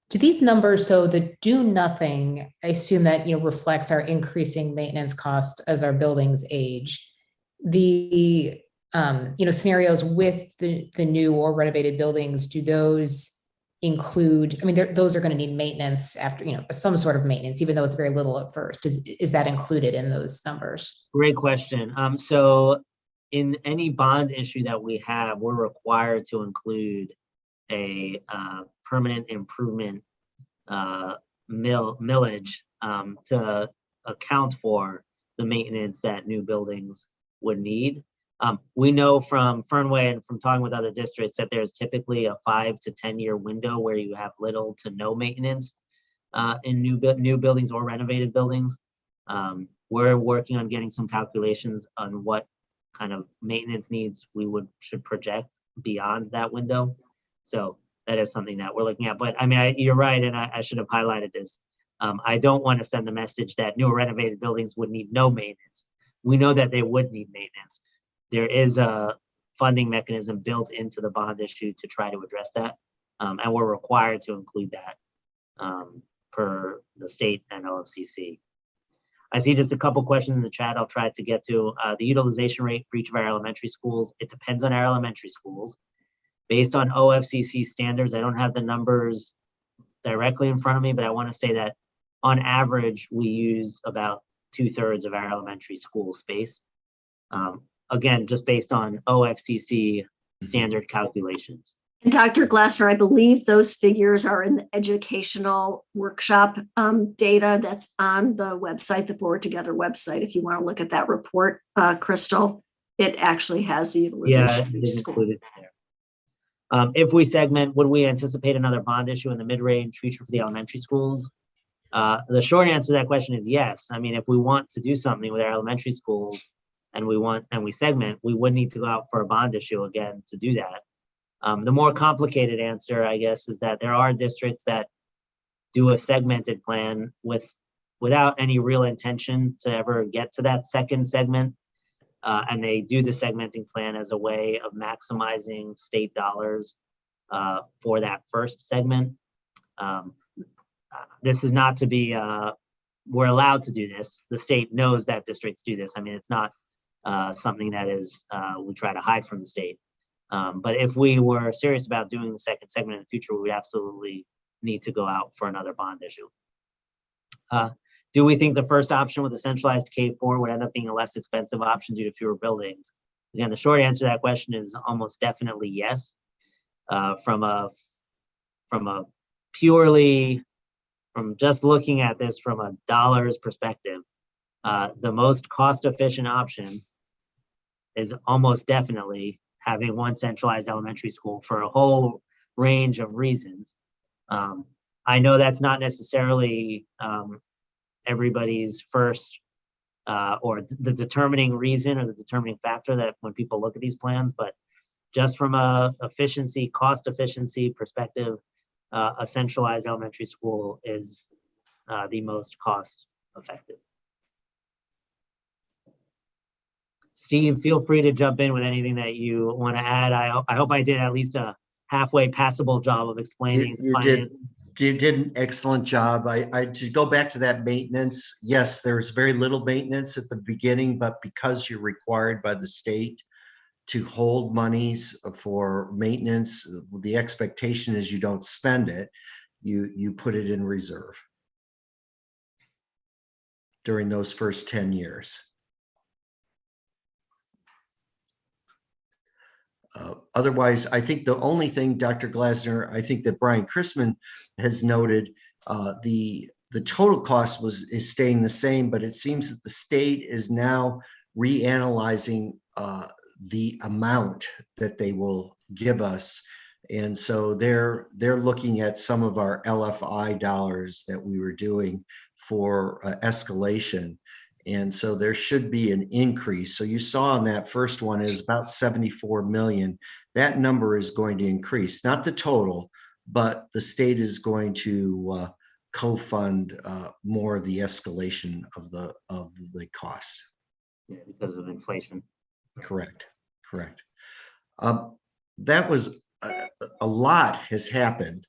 Do these numbers, so the do nothing, I assume that, reflects our increasing maintenance cost as our buildings age. The scenarios with the new or renovated buildings, do those include, I mean, those are going to need maintenance after, some sort of maintenance, even though it's very little at first. Is that included in those numbers? Great question. So in any bond issue that we have, we're required to include a permanent improvement millage to account for the maintenance that new buildings would need. We know from Fernway and from talking with other districts that there's typically a 5 to 10 year window where you have little to no maintenance in new buildings or renovated buildings. We're working on getting some calculations on what kind of maintenance needs we should project beyond that window. So that is something that we're looking at. But I mean, you're right, and I should have highlighted this. I don't want to send the message that new or renovated buildings would need no maintenance. We know that they would need maintenance. There is a funding mechanism built into the bond issue to try to address that. And we're required to include that per the state and OFCC. I see just a couple questions in the chat I'll try to get to. The utilization rate for each of our elementary schools, it depends on our elementary schools. Based on OFCC standards, I don't have the numbers directly in front of me, but I want to say that on average, we use about 2/3 of our elementary school space. Again, just based on OFCC standard calculations. And Dr. Glassner, I believe those figures are in the educational workshop data that's on the website, the Forward Together website. If you want to look at that report, Crystal, it actually has the utilization. Yeah, it is included there. If we segment, would we anticipate another bond issue in the mid-range future for the elementary schools? The short answer to that question is yes. I mean, if we want to do something with our elementary schools and we segment, we would need to go out for a bond issue again to do that. The more complicated answer, I guess, is that there are districts that do a segmented plan without any real intention to ever get to that second segment. And they do the segmenting plan as a way of maximizing state dollars for that first segment. This is not to be, we're allowed to do this. The state knows that districts do this. I mean, it's not something that is, we try to hide from the state. But if we were serious about doing the second segment in the future, we would absolutely need to go out for another bond issue. Do we think the first option with a centralized K4 would end up being a less expensive option due to fewer buildings? Again, the short answer to that question is almost definitely yes. From just looking at this from a dollars perspective, the most cost-efficient option is almost definitely having one centralized elementary school for a whole range of reasons. I know that's not necessarily everybody's first or the determining reason or the determining factor that when people look at these plans, but just from a efficiency, cost efficiency perspective, a centralized elementary school is the most cost effective. Steve, feel free to jump in with anything that you want to add. I hope I did at least a halfway passable job of explaining. You did an excellent job. To go back to that maintenance, yes, there's very little maintenance at the beginning, but because you're required by the state to hold monies for maintenance, the expectation is you don't spend it, you put it in reserve during those first 10 years. Otherwise, I think the only thing, Dr. Glassner, I think that Brian Chrisman has noted, the total cost is staying the same, but it seems that the state is now reanalyzing the amount that they will give us. And so they're looking at some of our LFI dollars that we were doing for escalation. And so there should be an increase. So you saw on that first one is about 74 million. That number is going to increase, not the total, but the state is going to co-fund more of the escalation of the cost. Yeah, because of inflation. Correct. That was a lot has happened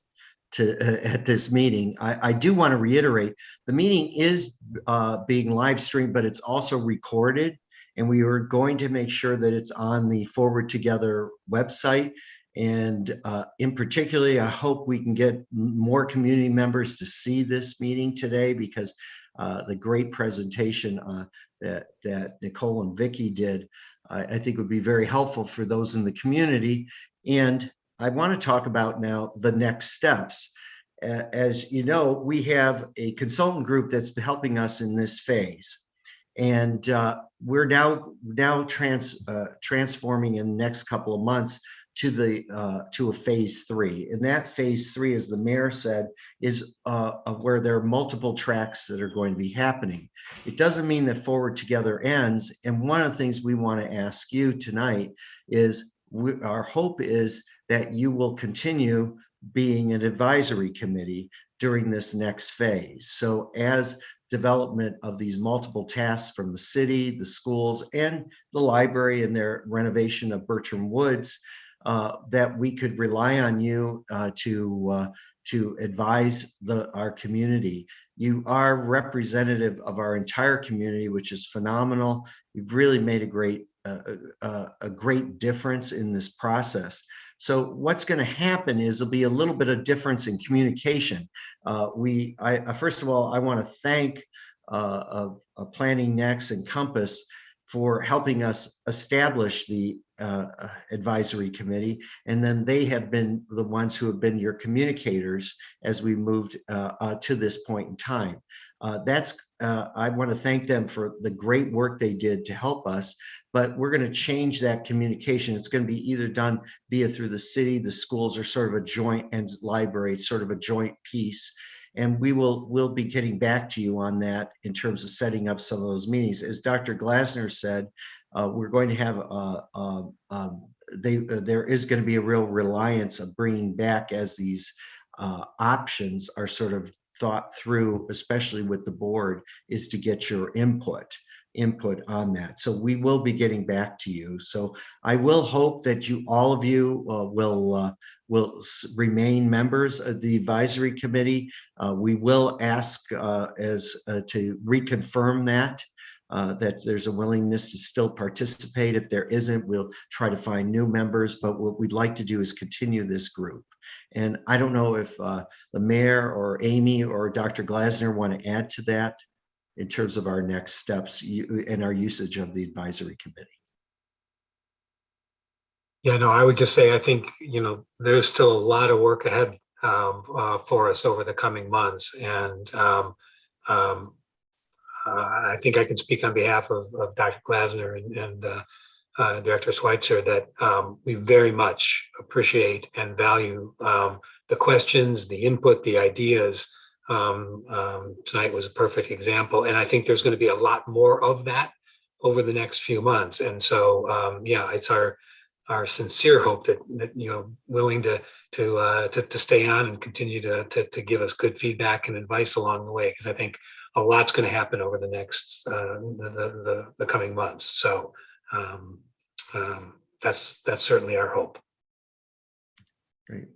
at this meeting. I do want to reiterate, the meeting is being live streamed, but it's also recorded. And we are going to make sure that it's on the Forward Together website. And in particularly, I hope we can get more community members to see this meeting today, because the great presentation that Nicole and Vicki did, I think would be very helpful for those in the community. And I want to talk about now the next steps. As you know, we have a consultant group that's helping us in this phase. And we're now transforming in the next couple of months to a phase 3. And that phase 3, as the mayor said, is where there are multiple tracks that are going to be happening. It doesn't mean that Forward Together ends. And one of the things we want to ask you tonight is our hope is that you will continue being an advisory committee during this next phase. So as development of these multiple tasks from the city, the schools, and the library and their renovation of Bertram Woods, that we could rely on you to advise our community. You are representative of our entire community, which is phenomenal. You've really made a great difference in this process. So what's going to happen is there'll be a little bit of difference in communication. First of all, I want to thank Planning Next and Compass for helping us establish the advisory committee. And then they have been the ones who have been your communicators as we moved to this point in time. I want to thank them for the great work they did to help us, but we're going to change that communication. It's going to be either done through the city, the schools, or sort of a joint, and library, sort of a joint piece. And we'll be getting back to you on that in terms of setting up some of those meetings. As Dr. Glasner said, we're going to have there is going to be a real reliance of bringing back as these options are sort of thought through, especially with the board, is to get your input on that. So we will be getting back to you. So I will hope that all of you will remain members of the advisory committee. We will ask to reconfirm that there's a willingness to still participate. If there isn't, we'll try to find new members, but what we'd like to do is continue this group. And I don't know if the mayor or Amy or Dr. Glasner want to add to that in terms of our next steps and our usage of the advisory committee. Yeah, no, I would just say, I think, there's still a lot of work ahead for us over the coming months. And I think I can speak on behalf of Dr. Glasner and Director Schweitzer that we very much appreciate and value the questions, the input, the ideas. Tonight was a perfect example. And I think there's going to be a lot more of that over the next few months. And so, yeah, it's our sincere hope that willing to stay on and continue to give us good feedback and advice along the way, because I think a lot's going to happen over the next the coming months. So that's certainly our hope. Great.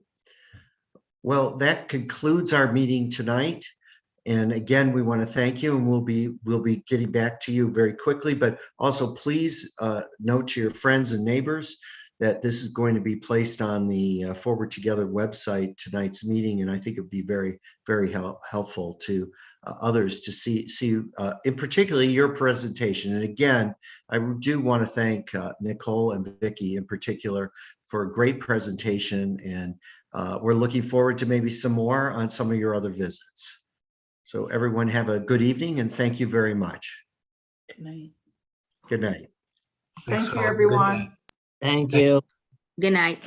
Well, that concludes our meeting tonight. And again, we want to thank you, and we'll be getting back to you very quickly. But also, please note to your friends and neighbors that this is going to be placed on the Forward Together website, tonight's meeting, and I think it would be very, very helpful to others to see in particularly your presentation. And again, I do want to thank Nicole and Vicki in particular for a great presentation, and we're looking forward to maybe some more on some of your other visits. So everyone have a good evening, and thank you very much. Good night. Good night. Thank you, everyone. Thank you. Good night.